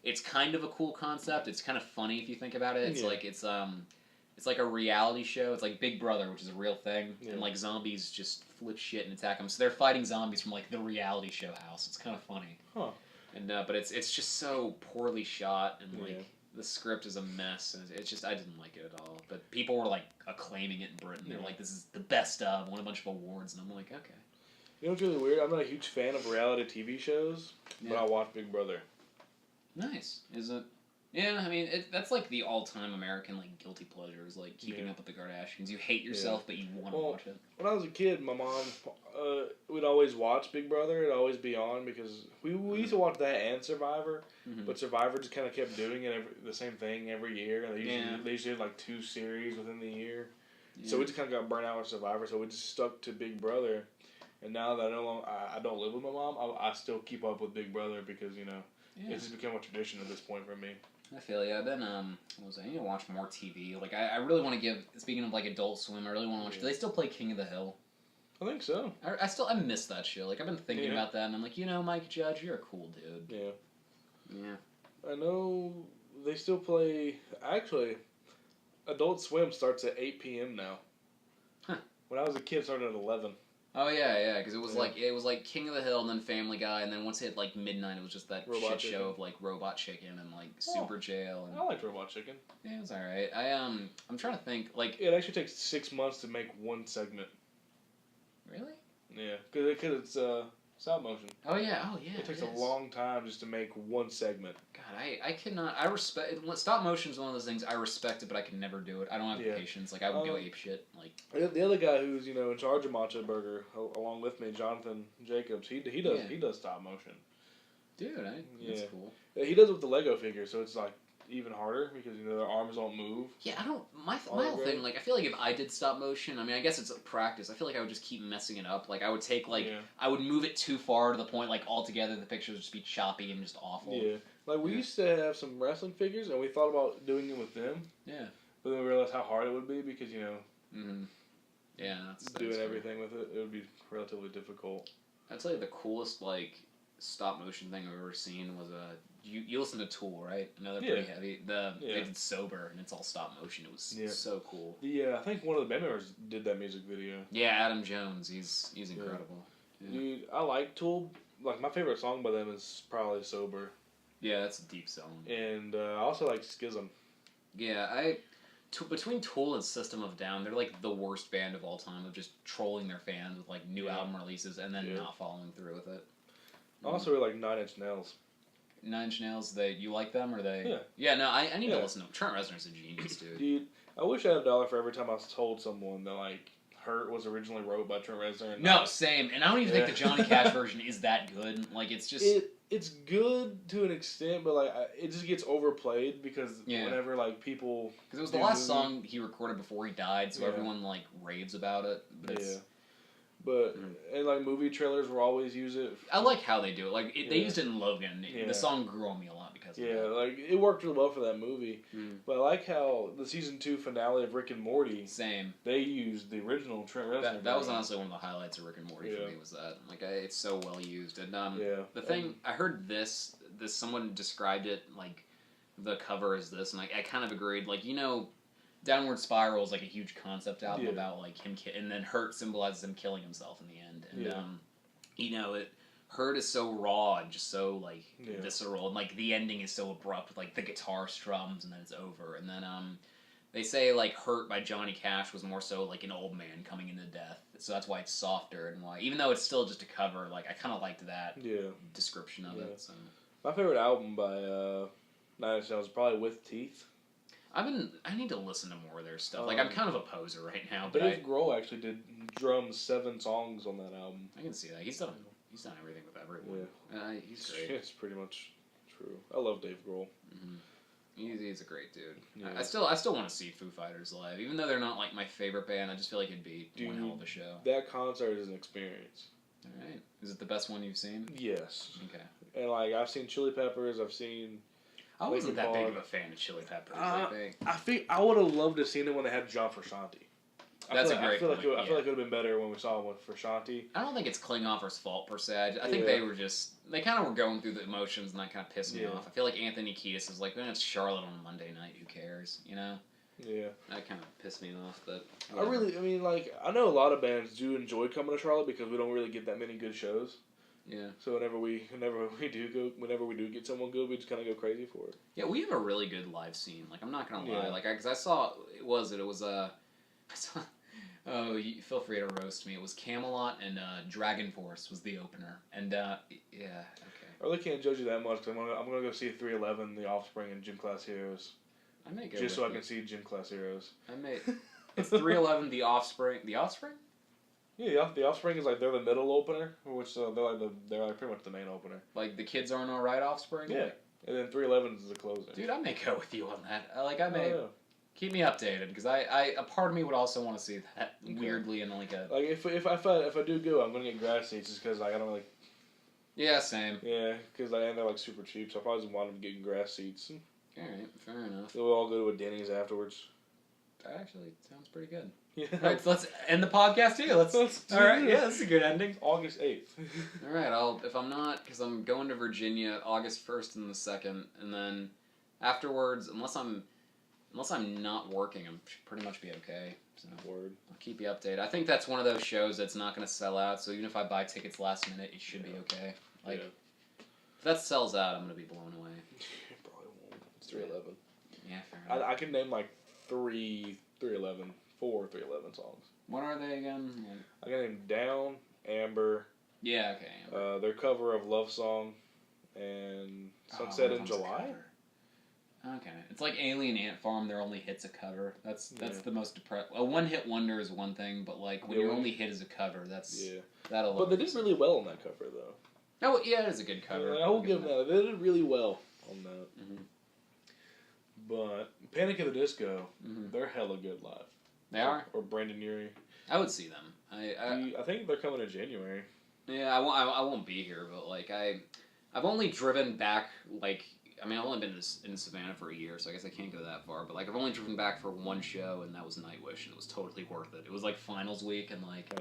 it's kind of a cool concept. It's kind of funny if you think about it. It's like it's like a reality show. It's like Big Brother, which is a real thing, and like zombies just flip shit and attack them. So they're fighting zombies from like the reality show house. It's kind of funny. Huh. And but it's just so poorly shot and like. The script is a mess, and it's just I didn't like it at all. But people were like acclaiming it in Britain. They're like, "This is the best of," won a bunch of awards, and I'm like, okay. You know what's really weird? I'm not a huge fan of reality TV shows, but I watch Big Brother. Nice, is it? Yeah, I mean that's like the all-time American like guilty pleasures, like Keeping Up with the Kardashians. You hate yourself, but you want to watch it. When I was a kid, my mom would always watch Big Brother. It'd always be on because we used to watch that and Survivor, but Survivor just kind of kept doing it the same thing every year. And they usually had like 2 series within the year, so we just kind of got burnt out with Survivor. So we just stuck to Big Brother. And now that I don't live with my mom, I still keep up with Big Brother because it's just become a tradition at this point for me. I feel you. I've been, I need to watch more TV. Like, I really want to speaking of, like, Adult Swim, I really want to watch, do they still play King of the Hill? I think so. I miss that show. Like, I've been thinking about that, and I'm like, Mike Judge, you're a cool dude. Yeah. Yeah. I know they still play, actually, Adult Swim starts at 8 p.m. now. Huh. When I was a kid, it started at 11. Oh yeah, because it was like King of the Hill and then Family Guy, and then once it hit like midnight, it was just that show of like Robot Chicken and like Super Jail. And, I liked Robot Chicken. Yeah, it was alright. I'm trying to think like it actually takes 6 months to make one segment. Really? Yeah, because it's stop motion. Oh yeah. It takes a long time just to make one segment. God, I cannot. I respect stop motion is one of those things I respect it, but I can never do it. I don't have patience. Like I would go ape shit. Like the other guy who's in charge of MachoBurger along with me, Jonathan Jacobs. He does stop motion. Dude, that's cool. Yeah, he does it with the Lego figures, so it's like even harder because their arms don't move. Yeah, I don't. My whole thing, like, I feel like if I did stop motion, I mean, I guess it's a practice. I feel like I would just keep messing it up. Like, I would take I would move it too far to the point like altogether the pictures would just be choppy and just awful. Yeah, like we used to have some wrestling figures, and we thought about doing it with them. Yeah, but then we realized how hard it would be because yeah, doing everything with it would be relatively difficult. I'd tell you the coolest stop motion thing I've ever seen was you listen to Tool, right? I know they're pretty heavy. They did Sober, and it's all stop motion. It was so cool. I think one of the band members did that music video. Yeah, Adam Jones. He's incredible. Yeah. Dude, I like Tool. Like my favorite song by them is probably Sober. Yeah, that's a deep song. And I also like Schism. Yeah, between Tool and System of a Down, they're like the worst band of all time of just trolling their fans with like new album releases and then not following through with it. I also really like 9 Inch Nails. 9 Inch Nails, you like them, or they? Yeah. Yeah, no, I need to listen to them. Trent Reznor's a genius, dude. Dude, I wish I had $1 for every time I told someone that, like, Hurt was originally wrote by Trent Reznor. No, same. And I don't even think the Johnny Cash version is that good. Like, it's just... It's good to an extent, but, like, it just gets overplayed because whenever, like, people... Because it was the last song he recorded before he died, so everyone, like, raves about it. But But and like movie trailers will always use it. I like how they do it. Like they used it in Logan. Yeah. The song grew on me a lot because of Yeah, that. like it worked really well for that movie. But I like how the season 2 finale of Rick and Morty. Same. They used the original Trent Reznor. That was honestly one of the highlights of Rick and Morty for me. Was that like it's so well used and the thing I heard this someone described it like the cover is this and I kind of agreed like Downward Spiral is like a huge concept album about like him and then Hurt symbolizes him killing himself in the end and Hurt is so raw and just so like visceral and like the ending is so abrupt with like the guitar strums and then it's over and then they say like Hurt by Johnny Cash was more so like an old man coming into death so that's why it's softer and why even though it's still just a cover like I kind of liked that description of it. So. My favorite album by Nine Inch Nails is probably With Teeth. I need to listen to more of their stuff. Like I'm kind of a poser right now. But Dave Grohl actually did drums 7 songs on that album. I can see that. He's done everything with everyone. Yeah. He's great. It's pretty much true. I love Dave Grohl. Mm-hmm. He's a great dude. Yeah. I still want to see Foo Fighters live, even though they're not like my favorite band. I just feel like it'd be one hell of a show. That concert is an experience. All right. Is it the best one you've seen? Yes. Okay. And like I've seen Chili Peppers. I've seen. I wasn't that big of a fan of Chili Peppers. I would have loved to have seen it when they had John Frusciante. I feel like it would have been better when we saw him with Frusciante. I don't think it's Klinghoffer's fault per se. I think they kind of were going through the emotions and that kind of pissed me off. I feel like Anthony Kiedis is like, it's Charlotte on Monday night. Who cares? Yeah. That kind of pissed me off, but I know a lot of bands do enjoy coming to Charlotte because we don't really get that many good shows. Yeah. So whenever we do get someone good, we just kind of go crazy for it. Yeah, we have a really good live scene. Like I'm not gonna lie, like because I saw you feel free to roast me. It was Camelot and Dragon Force was the opener, and okay. I really can't judge you that much because I'm gonna go see 311, The Offspring, and Gym Class Heroes. I may go just so I can see Gym Class Heroes. It's 311, The Offspring. The Offspring? Yeah, The Offspring is like they're the middle opener, which they're like pretty much the main opener. Like the Kids Aren't Alright Offspring. Yeah, and then 311 is the closer. Dude, I may go with you on that. Keep me updated because a part of me would also want to see that weirdly in like a if I do go, I'm gonna get grass seats just because I don't really. Yeah, same. Yeah, because they're like super cheap, so I probably just want them getting grass seats. All right, fair enough. We'll all go to a Denny's afterwards. That actually sounds pretty good. Yeah. All right, so let's end the podcast here. All right, yeah, that's a good ending. August 8th. All right, if I'm not, because I'm going to Virginia August 1st and the 2nd, and then afterwards, unless I'm not working, I'm pretty much be okay. So Word. I'll keep you updated. I think that's one of those shows that's not going to sell out, so even if I buy tickets last minute, it should be okay. If that sells out, I'm going to be blown away. It probably won't. It's 311. Yeah, fair enough. I can name like 4 311 songs. What are they again? I can name Down, Amber. Yeah, okay. Amber. Their cover of Love Song, and Sunset in July. Okay, it's like Alien Ant Farm. Their only hit's a cover. That's the most depressing. A one-hit wonder is one thing, but like when your only hit is a cover, that'll. But they did really well on that cover, though. Oh yeah, it is a good cover. I will give them that. They did really well on that. Mm-hmm. But Panic at the Disco, they're hella good live. They are. Or Brandon Urie. I would see them. I think they're coming in January. Yeah, I won't be here, but like I've only driven back like. I mean, I've only been in Savannah for a year, so I guess I can't go that far. But like, I've only driven back for one show, and that was Nightwish, and it was totally worth it. It was like finals week, and like,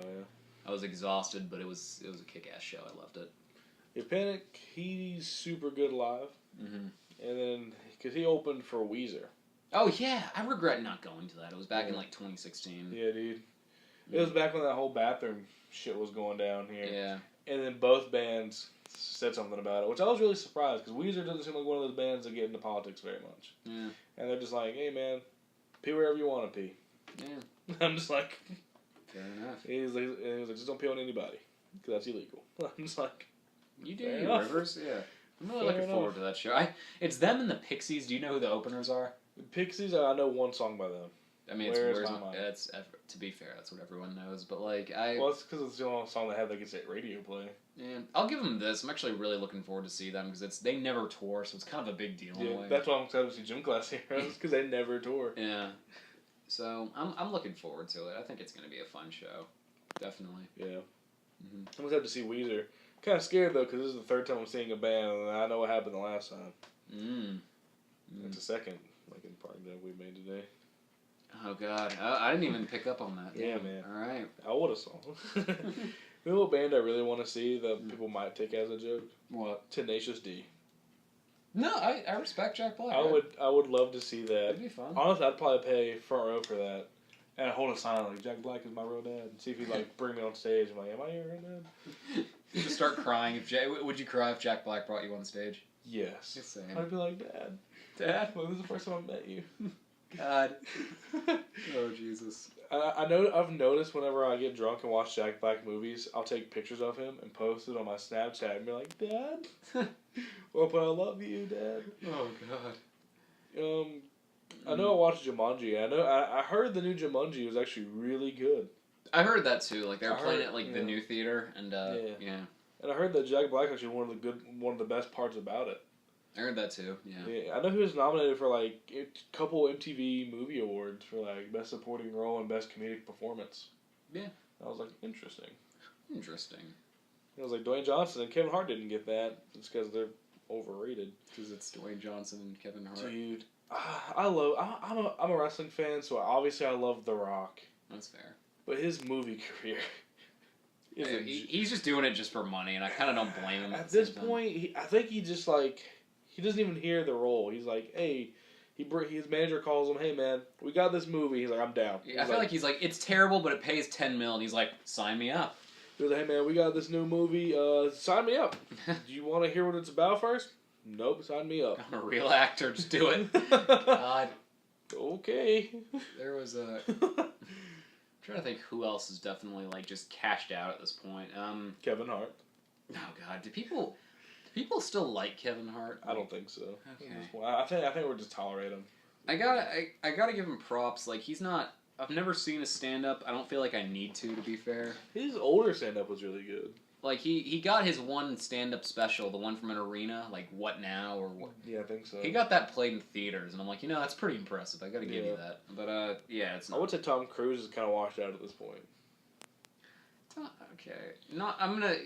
I was exhausted, but it was a kick-ass show. I loved it. Yeah, Panic, he's super good live. Mm-hmm. And then, because he opened for Weezer. Oh yeah, I regret not going to that. It was back in like 2016. Yeah, dude. It was back when that whole bathroom shit was going down here. Yeah. And then both bands said something about it, which I was really surprised, because Weezer doesn't seem like one of those bands that get into politics very much. Yeah. And they're just like, hey man, pee wherever you want to pee. Yeah. I'm just like... Fair enough. He's like, just don't pee on anybody, because that's illegal. I'm just like... You do, you Rivers, yeah. I'm really looking forward to that show. It's them and the Pixies. Do you know who the openers are? The Pixies, I know one song by them. I mean, it's to be fair, that's what everyone knows. But like, well, it's because it's the only song they have that gets at radio play. Yeah, I'll give them this. I'm actually really looking forward to see them because they never tour, so it's kind of a big deal. Yeah, that's why I'm excited to see Gym Class Heroes, because they never tour. Yeah, so I'm looking forward to it. I think it's going to be a fun show. Definitely. Yeah. Mm-hmm. I'm gonna have to see Weezer. Kind of scared though, because this is the third time I'm seeing a band, and I know what happened the last time. It's the second Linkin Park joke we made today. Oh God, I didn't even pick up on that. Yeah, man. All right. I would have saw. You know what band I really want to see that people might take as a joke? What? Tenacious D. No, I respect Jack Black. I would love to see that. It'd be fun. Honestly, I'd probably pay front row for that. And I hold a sign like Jack Black is my real dad. And see if he'd like bring me on stage. I'm like, am I your real dad? You just start crying. Would you cry if Jack Black brought you on stage? Yes. Just saying. I'd be like, Dad. Dad? Well, this is the first time I met you. God. Oh Jesus. I know. I've noticed whenever I get drunk and watch Jack Black movies, I'll take pictures of him and post it on my Snapchat and be like, Dad. Well, but I love you, Dad. Oh God. I know I watched Jumanji. I heard the new Jumanji was actually really good. I heard that too. Like they were playing it like the new theater, and yeah. And I heard that Jack Black actually one of the best parts about it. I heard that too. Yeah. I know he was nominated for like a couple MTV Movie Awards for like best supporting role and best comedic performance. Yeah. I was like, interesting. I was like, Dwayne Johnson and Kevin Hart didn't get that. It's because they're overrated. Because it's Dwayne Johnson and Kevin Hart. Dude, I'm a wrestling fan, so obviously I love The Rock. That's fair. But his movie career. He's just doing it just for money, and I kind of don't blame him. At this point, I think he just like he doesn't even hear the role. He's like, hey, his manager calls him, hey man, we got this movie. He's like, I'm down. I feel like he's like, it's terrible, but it pays $10 million. And he's like, sign me up. He was like, hey man, we got this new movie. Sign me up. Do you want to hear what it's about first? Nope, sign me up. I'm a real actor. Just do it. God. Okay. There was a. I'm trying to think who else is definitely like just cashed out at this point. Kevin Hart. Oh God, do people still like Kevin Hart? I don't think so. Okay. I think we're just tolerating him. I gotta give him props. Like he's not. I've never seen a stand up. I don't feel like I need to be fair. His older stand up was really good. Like he got his one stand up special, the one from an arena, like What Now or what? Yeah, I think so. He got that played in theaters, and I'm like, that's pretty impressive. I gotta give you that. But yeah, it's not. I would say Tom Cruise is kind of washed out at this point. Okay.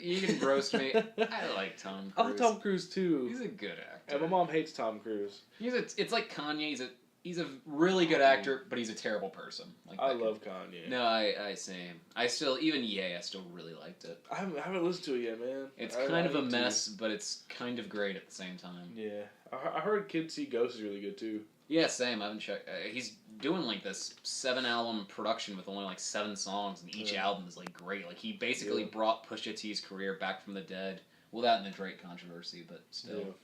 You can roast me. I like Tom Cruise. I like Tom Cruise too. He's a good actor. And my mom hates Tom Cruise. It's like Kanye. He's a really good actor, but he's a terrible person. Like I love Kanye. No, I same. I still I still really liked it. I haven't listened to it yet, man. It's kind of a mess, but it's kind of great at the same time. Yeah, I heard Kids See Ghosts is really good too. Yeah, same. I haven't checked. He's doing like this 7-album production with only like 7 songs, and each album is like great. Like he basically brought Pusha T's career back from the dead. Well, that and the Drake controversy, but still.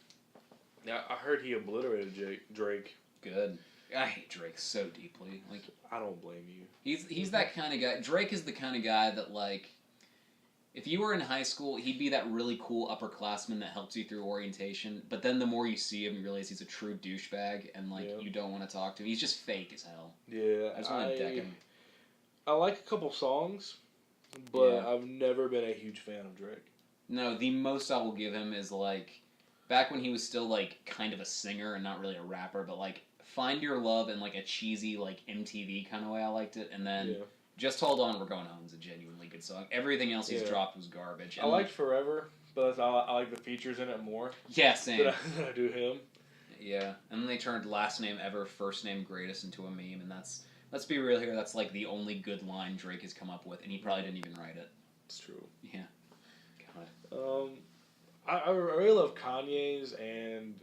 Yeah, I heard he obliterated Drake. Good. I hate Drake so deeply. Like I don't blame you. He's that kind of guy. Drake is the kind of guy that like, if you were in high school, he'd be that really cool upperclassman that helps you through orientation. But then the more you see him, you realize he's a true douchebag, and like you don't want to talk to him. He's just fake as hell. Yeah, I just want to deck him. I like a couple songs, but I've never been a huge fan of Drake. No, the most I will give him is like, back when he was still like kind of a singer and not really a rapper, but like Find Your Love in like a cheesy like MTV kind of way I liked it, and then Just Hold On, We're Going Home is a genuinely good song. Everything else he's dropped was garbage. I liked Forever, but I like the features in it more. Yeah, same. Than I do him. Yeah, and then they turned Last Name Ever, First Name Greatest into a meme, and let's be real here, that's like the only good line Drake has come up with, and he probably didn't even write it. It's true. Yeah. God. I really love Kanye's and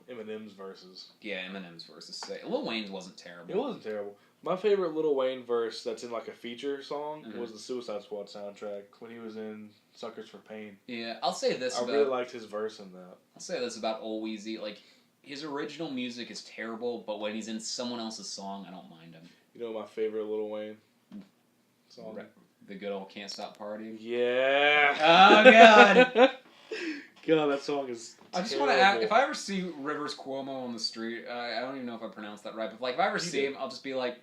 Eminem's verses. Yeah, Eminem's verses. Lil Wayne's wasn't terrible. It wasn't terrible. My favorite Lil Wayne verse that's in like a feature song was the Suicide Squad soundtrack when he was in Suckers for Pain. Yeah, I'll say this I really liked his verse in that. I'll say this about Ol Weezy. Like, his original music is terrible, but when he's in someone else's song, I don't mind him. You know my favorite Lil Wayne song? The good old Can't Stop Partying? Yeah. Oh, God. God, that song is I just want to ask, if I ever see Rivers Cuomo on the street, I don't even know if I pronounced that right, but like if I ever see him, I'll just be like,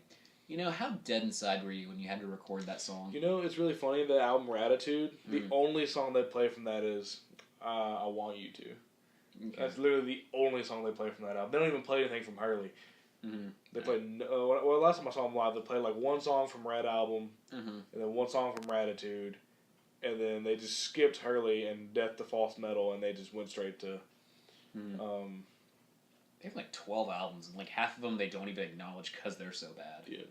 how dead inside were you when you had to record that song? It's really funny, the album Ratitude, the only song they play from that is I Want You To. Okay. That's literally the only song they play from that album. They don't even play anything from Hurley. Mm-hmm. They played. Last time I saw them live, they played like one song from Red album, and then one song from Ratitude, and then they just skipped Hurley and Death to False Metal, and they just went straight to. They have like 12 albums, and like half of them they don't even acknowledge because they're so bad. Yeah.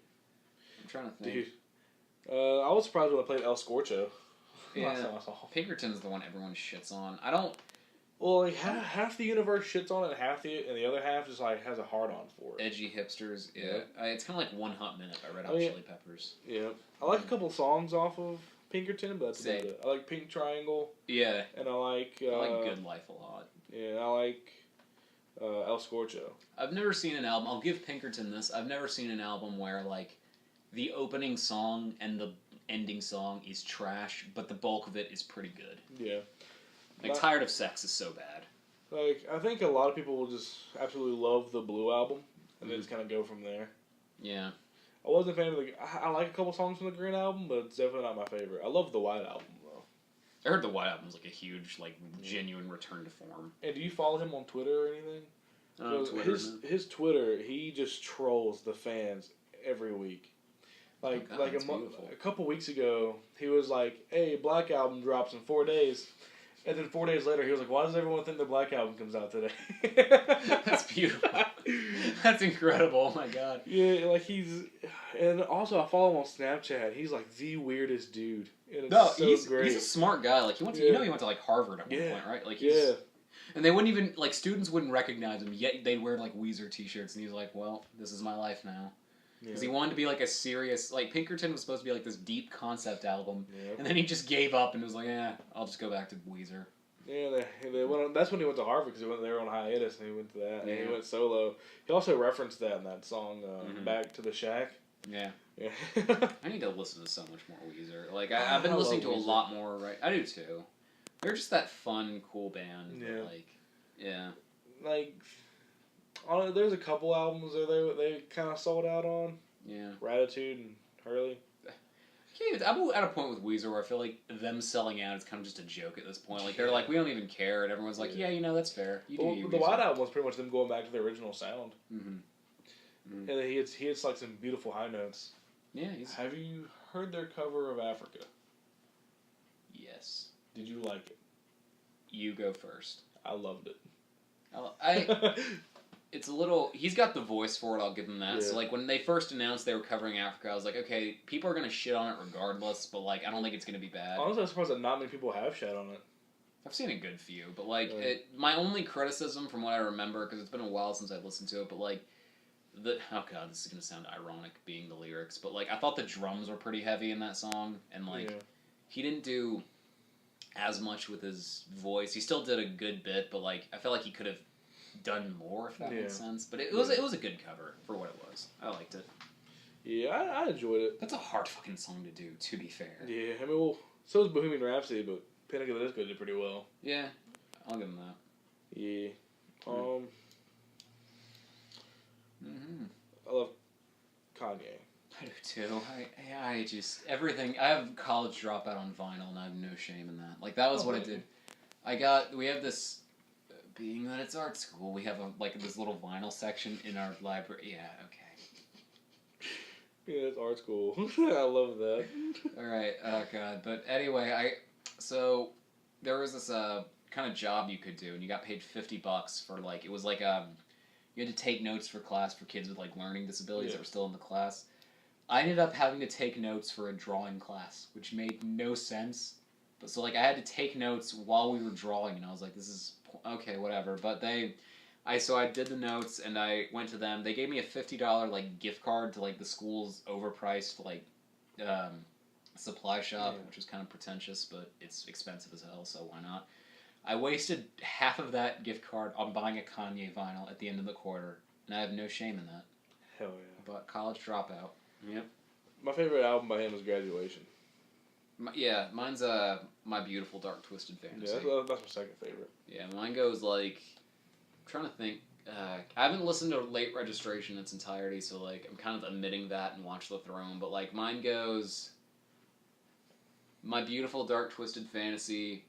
I'm trying to think. Dude, I was surprised when I played El Scorcho. Yeah. Last time I saw him. Pinkerton's the one everyone shits on. I don't. Well, like half the universe shits on it, and the other half just like has a hard on for it. Edgy hipsters, yeah. It's kind of like One Hot Minute by Red Hot Chili Peppers. Yeah, I like a couple songs off of Pinkerton, but that's about it. I like Pink Triangle. Yeah. And I like Good Life a lot. Yeah, I like El Scorcho. I've never seen an album. I'll give Pinkerton this. I've never seen an album where like the opening song and the ending song is trash, but the bulk of it is pretty good. Yeah. Like, Tired of Sex is so bad. Like, I think a lot of people will just absolutely love the Blue album, and they just kind of go from there. Yeah. I wasn't a fan of I like a couple songs from the Green album, but it's definitely not my favorite. I love the White album, though. I heard the White album's like a huge, like, genuine return to form. And do you follow him on Twitter or anything? Twitter, his Twitter, he just trolls the fans every week. Like, a couple weeks ago, he was like, hey, Black album drops in 4 days. And then 4 days later, he was like, why does everyone think the Black album comes out today? That's beautiful. That's incredible. Oh, my God. Yeah, like and also I follow him on Snapchat. He's like the weirdest dude. And it's great. He's a smart guy. Like, he went to, he went to like Harvard at one point, right? Like, and they wouldn't even, like, students wouldn't recognize him, yet they'd wear, like, Weezer t-shirts, and he's like, well, this is my life now. Because he wanted to be like a serious, like Pinkerton was supposed to be like this deep concept album, and then he just gave up and was like, I'll just go back to Weezer. Yeah, they went on, that's when he went to Harvard, because they were on hiatus, and he went to that, and he went solo. He also referenced that in that song, Back to the Shack. Yeah. I need to listen to so much more Weezer. Like, I've been listening to a lot more, right? I do too. They're just that fun, cool band. Yeah. Like, there's a couple albums that they kind of sold out on. Yeah. Ratitude and Hurley. I'm at a point with Weezer where I feel like them selling out is kind of just a joke at this point. Like, they're like, we don't even care, and everyone's like, that's fair. The White Album was pretty much them going back to the original sound. And he hits like some beautiful high notes. Yeah. Have you heard their cover of Africa? Yes. Did you like it? You go first. I loved it. It's a little... He's got the voice for it, I'll give him that. Yeah. So, like, when they first announced they were covering Africa, I was like, okay, people are going to shit on it regardless, but, like, I don't think it's going to be bad. Honestly, I'm surprised that not many people have shit on it. I've seen a good few, but, like, my only criticism from what I remember, because it's been a while since I've listened to it, but, like, oh, God, this is going to sound ironic being the lyrics, but, like, I thought the drums were pretty heavy in that song, and, like, he didn't do as much with his voice. He still did a good bit, but, like, I felt like he could have done more, if that makes sense. But it was a good cover for what it was. I liked it. Yeah, I enjoyed it. That's a hard fucking song to do, to be fair. Yeah, I mean, well, so is Bohemian Rhapsody, but Panic at the Disco did pretty well. Yeah, I'll give him that. Yeah. I love Kanye. I do too. I just everything. I have College Dropout on vinyl, and I have no shame in that. Like, that was what I did. We have this. Being that it's art school, we have this little vinyl section in our library. Yeah, okay. Yeah, it's art school. I love that. All right. Oh God. But anyway, so there was this kind of job you could do, and you got paid $50 for it was like you had to take notes for class for kids with like learning disabilities that were still in the class. I ended up having to take notes for a drawing class, which made no sense. But so like I had to take notes while we were drawing, and I was like, this is okay, whatever. But so I did the notes, and I went to them. They gave me a $50 like gift card to like the school's overpriced like supply shop, which was kind of pretentious, but it's expensive as hell, so why not? I wasted half of that gift card on buying a Kanye vinyl at the end of the quarter, and I have no shame in that. Hell yeah. But College Dropout. Yep. My favorite album by him is Graduation. Mine's My Beautiful Dark Twisted Fantasy. Yeah, that's my second favorite. Yeah, mine goes like... I'm trying to think. I haven't listened to Late Registration in its entirety, so like I'm kind of omitting that and Watch the Throne, but like mine goes... My Beautiful Dark Twisted Fantasy...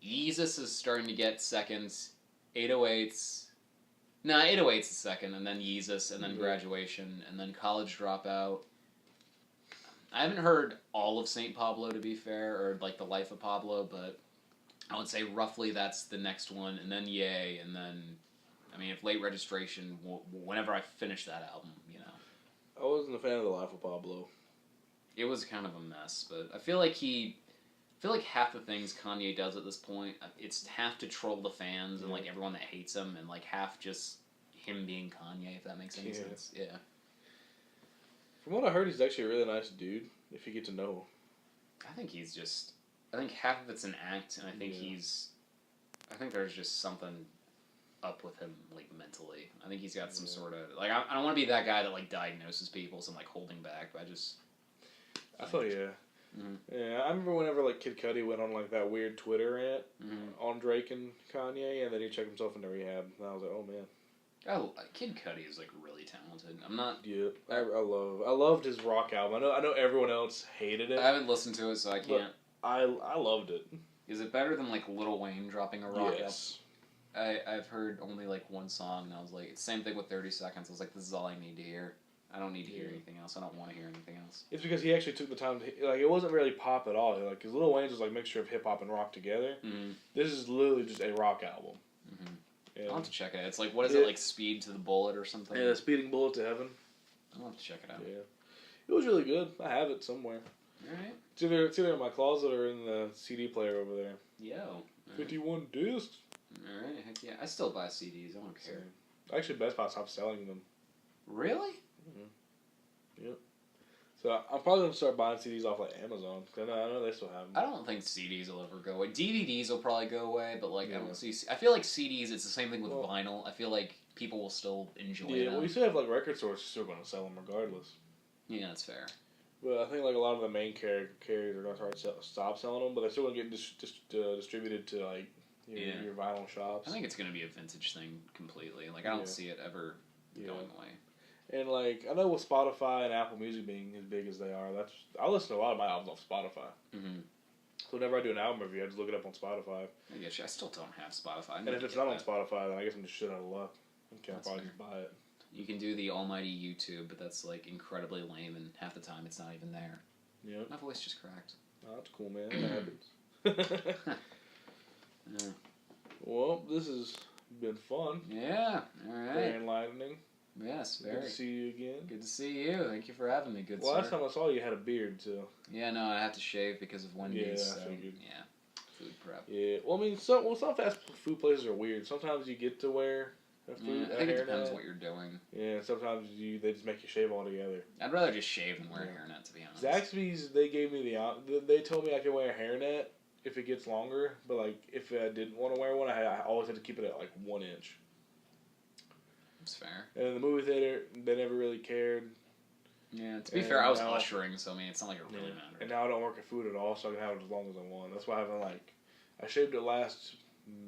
Jesus is starting to get seconds. 808s... No, 808's the second, and then Yeezus, and then Graduation, and then College Dropout. I haven't heard all of St. Pablo, to be fair, or like The Life of Pablo, but I would say roughly that's the next one, and then Yay, and then, I mean, if Late Registration, whenever I finish that album, you know. I wasn't a fan of The Life of Pablo. It was kind of a mess, but I feel like half the things Kanye does at this point, it's half to troll the fans and like everyone that hates him, and like half just him being Kanye, if that makes any sense. Yeah. From what I heard, he's actually a really nice dude, if you get to know him. I think half of it's an act, and I think there's just something up with him, like, mentally. I think he's got some sort of, like, I don't want to be that guy that, like, diagnoses people, so I'm, like, holding back, but I thought, Yeah, I remember whenever, like, Kid Cudi went on, like, that weird Twitter rant on Drake and Kanye, and then he checked himself into rehab, and I was like, oh, man. Kid Cudi is, like, really talented. I'm not... Yeah, I loved his rock album. I know everyone else hated it. I haven't listened to it, so I can't... I loved it. Is it better than, like, Lil Wayne dropping a rock Yes. album? I've heard only, like, one song, and I was like... It's the same thing with 30 Seconds. I was like, this is all I need to hear. I don't need to hear anything else. I don't want to hear anything else. It's because he actually took the time to... Like, it wasn't really pop at all. Like, because Lil Wayne's was, like, a mixture of hip-hop and rock together. Mm-hmm. This is literally just a rock album. Mm-hmm. Yeah. I'll have to check it out. It's like, what is it, like Speed to the Bullet or something? Yeah, Speeding Bullet to Heaven. I'll have to check it out. Yeah. It was really good. I have it somewhere. Alright. It's either in my closet or in the CD player over there. Yo. 51 discs. Alright, heck yeah. I still buy CDs. I don't care. Actually, Best Buy stopped selling them. Really? Mm-hmm. Yep. So I'm probably going to start buying CDs off, like, Amazon. Cause I know they still have them. I don't think CDs will ever go away. DVDs will probably go away, but, like, I don't see... I feel like CDs, it's the same thing with vinyl. I feel like people will still enjoy them. Yeah, well, you still have, like, record stores still going to sell them regardless. Yeah, that's fair. But I think, like, a lot of the main carriers are going to stop selling them, but they're still going to get distributed to, like, your vinyl shops. I think it's going to be a vintage thing completely. Like, I don't see it ever going away. And, like, I know with Spotify and Apple Music being as big as they are, I listen to a lot of my albums off Spotify. Mm-hmm. So whenever I do an album review, I just look it up on Spotify. I guess I still don't have Spotify. And if it's not on Spotify, then I guess I'm just shit out of luck. I'll probably just buy it. You can do the almighty YouTube, but that's, like, incredibly lame, and half the time it's not even there. Yep. My voice just cracked. Oh, that's cool, man. That happens. Yeah. Well, this has been fun. Yeah, alright. Very enlightening. Yes, very. Good to see you again. Good to see you. Thank you for having me, good sir. Last time I saw you, had a beard, too. Yeah, no, I have to shave because of Wendy's. Yeah, I figured. Yeah, food prep. Yeah, well, I mean, some fast food places are weird. Sometimes you get to wear a think it depends what you're doing. Yeah, sometimes they just make you shave altogether. I'd rather just shave than wear a hairnet, to be honest. Zaxby's, they gave me they told me I could wear a hairnet if it gets longer, but, like, if I didn't want to wear one, I always had to keep it at, like, 1 inch. That's fair. And in the movie theater, they never really cared. Yeah, to be fair, I was ushering, so I mean, it's not like it really mattered. And now I don't work at food at all, so I can have it as long as I want. That's why I haven't, like, I shaved it last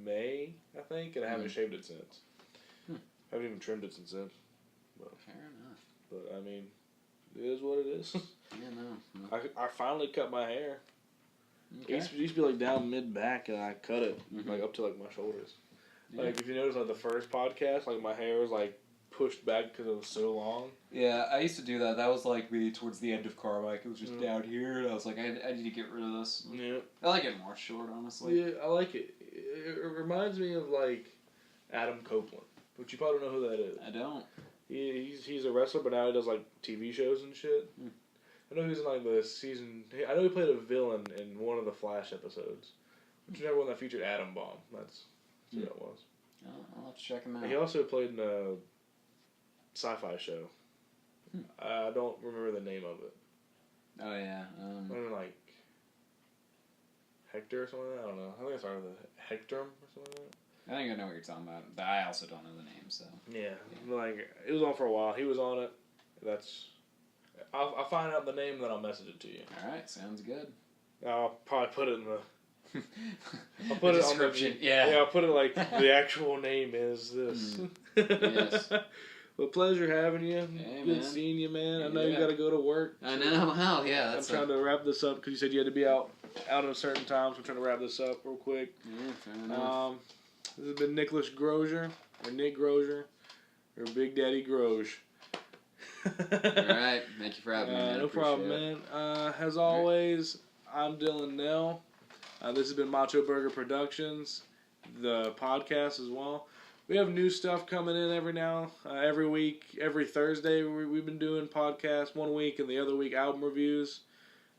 May, I think, and I haven't shaved it since. I haven't even trimmed it since then. But, fair enough. But, I mean, it is what it is. Yeah, no. I finally cut my hair. Okay. It used to be, like, down mid-back, and I cut it, like, up to, like, my shoulders. Yeah. Like, if you notice, like, the first podcast, like, my hair was, like, pushed back because it was so long. Yeah, I used to do that. That was, like, towards the end of Carmike. It was just down here, and I was like, I need to get rid of this. Yeah. I like it more short, honestly. Yeah, I like it. It reminds me of, like, Adam Copeland, but you probably don't know who that is. I don't. He's a wrestler, but now he does, like, TV shows and shit. I know he was in, like, the season... I know he played a villain in one of the Flash episodes. Which is one that featured Atom Bomb. That's who that was. I'll have to check him out. And he also played in a sci-fi show. I don't remember the name of it. Oh, yeah. I don't know, like... Hector or something like that? I don't know. I think it started with Hector or something like that. I think I know what you're talking about. But I also don't know the name, so... Yeah. Like, it was on for a while. He was on it. That's... I'll find out the name and then I'll message it to you. Alright, sounds good. I'll probably put it in the... I'll the put it description. On the, yeah, I'll put it like the actual name is this. Yes. Well, pleasure having you. Hey, Good man. seeing you, man. I know you got to go to work. I know. Wow, yeah. I'm trying to wrap this up because you said you had to be out at a certain time, so I'm trying to wrap this up real quick. Yeah, fair enough. This has been Nick Grozier. or Big Daddy Grozier. Alright, thank you for having me, man. No problem, man. As always, I'm Dylan Nell. This has been MachoBurger Productions, the podcast as well. We have new stuff coming in every week. Every Thursday we've been doing podcasts, 1 week and the other week album reviews.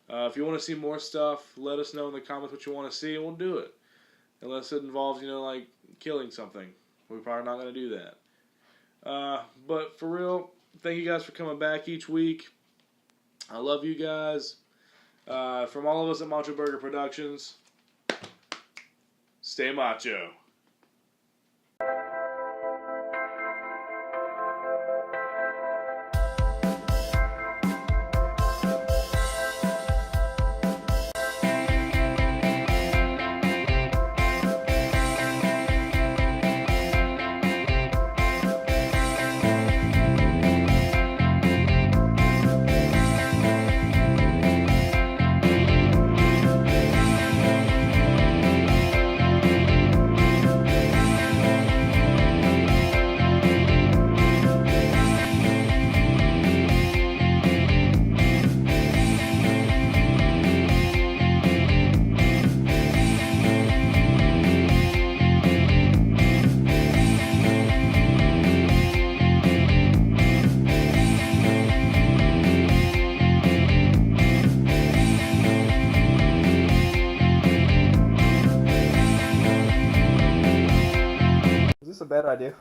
If you want to see more stuff, let us know in the comments what you want to see and we'll do it. Unless it involves, like killing something. We're probably not going to do that. But for real, thank you guys for coming back each week. I love you guys. From all of us at MachoBurger Productions, stay macho. Is this a bad idea?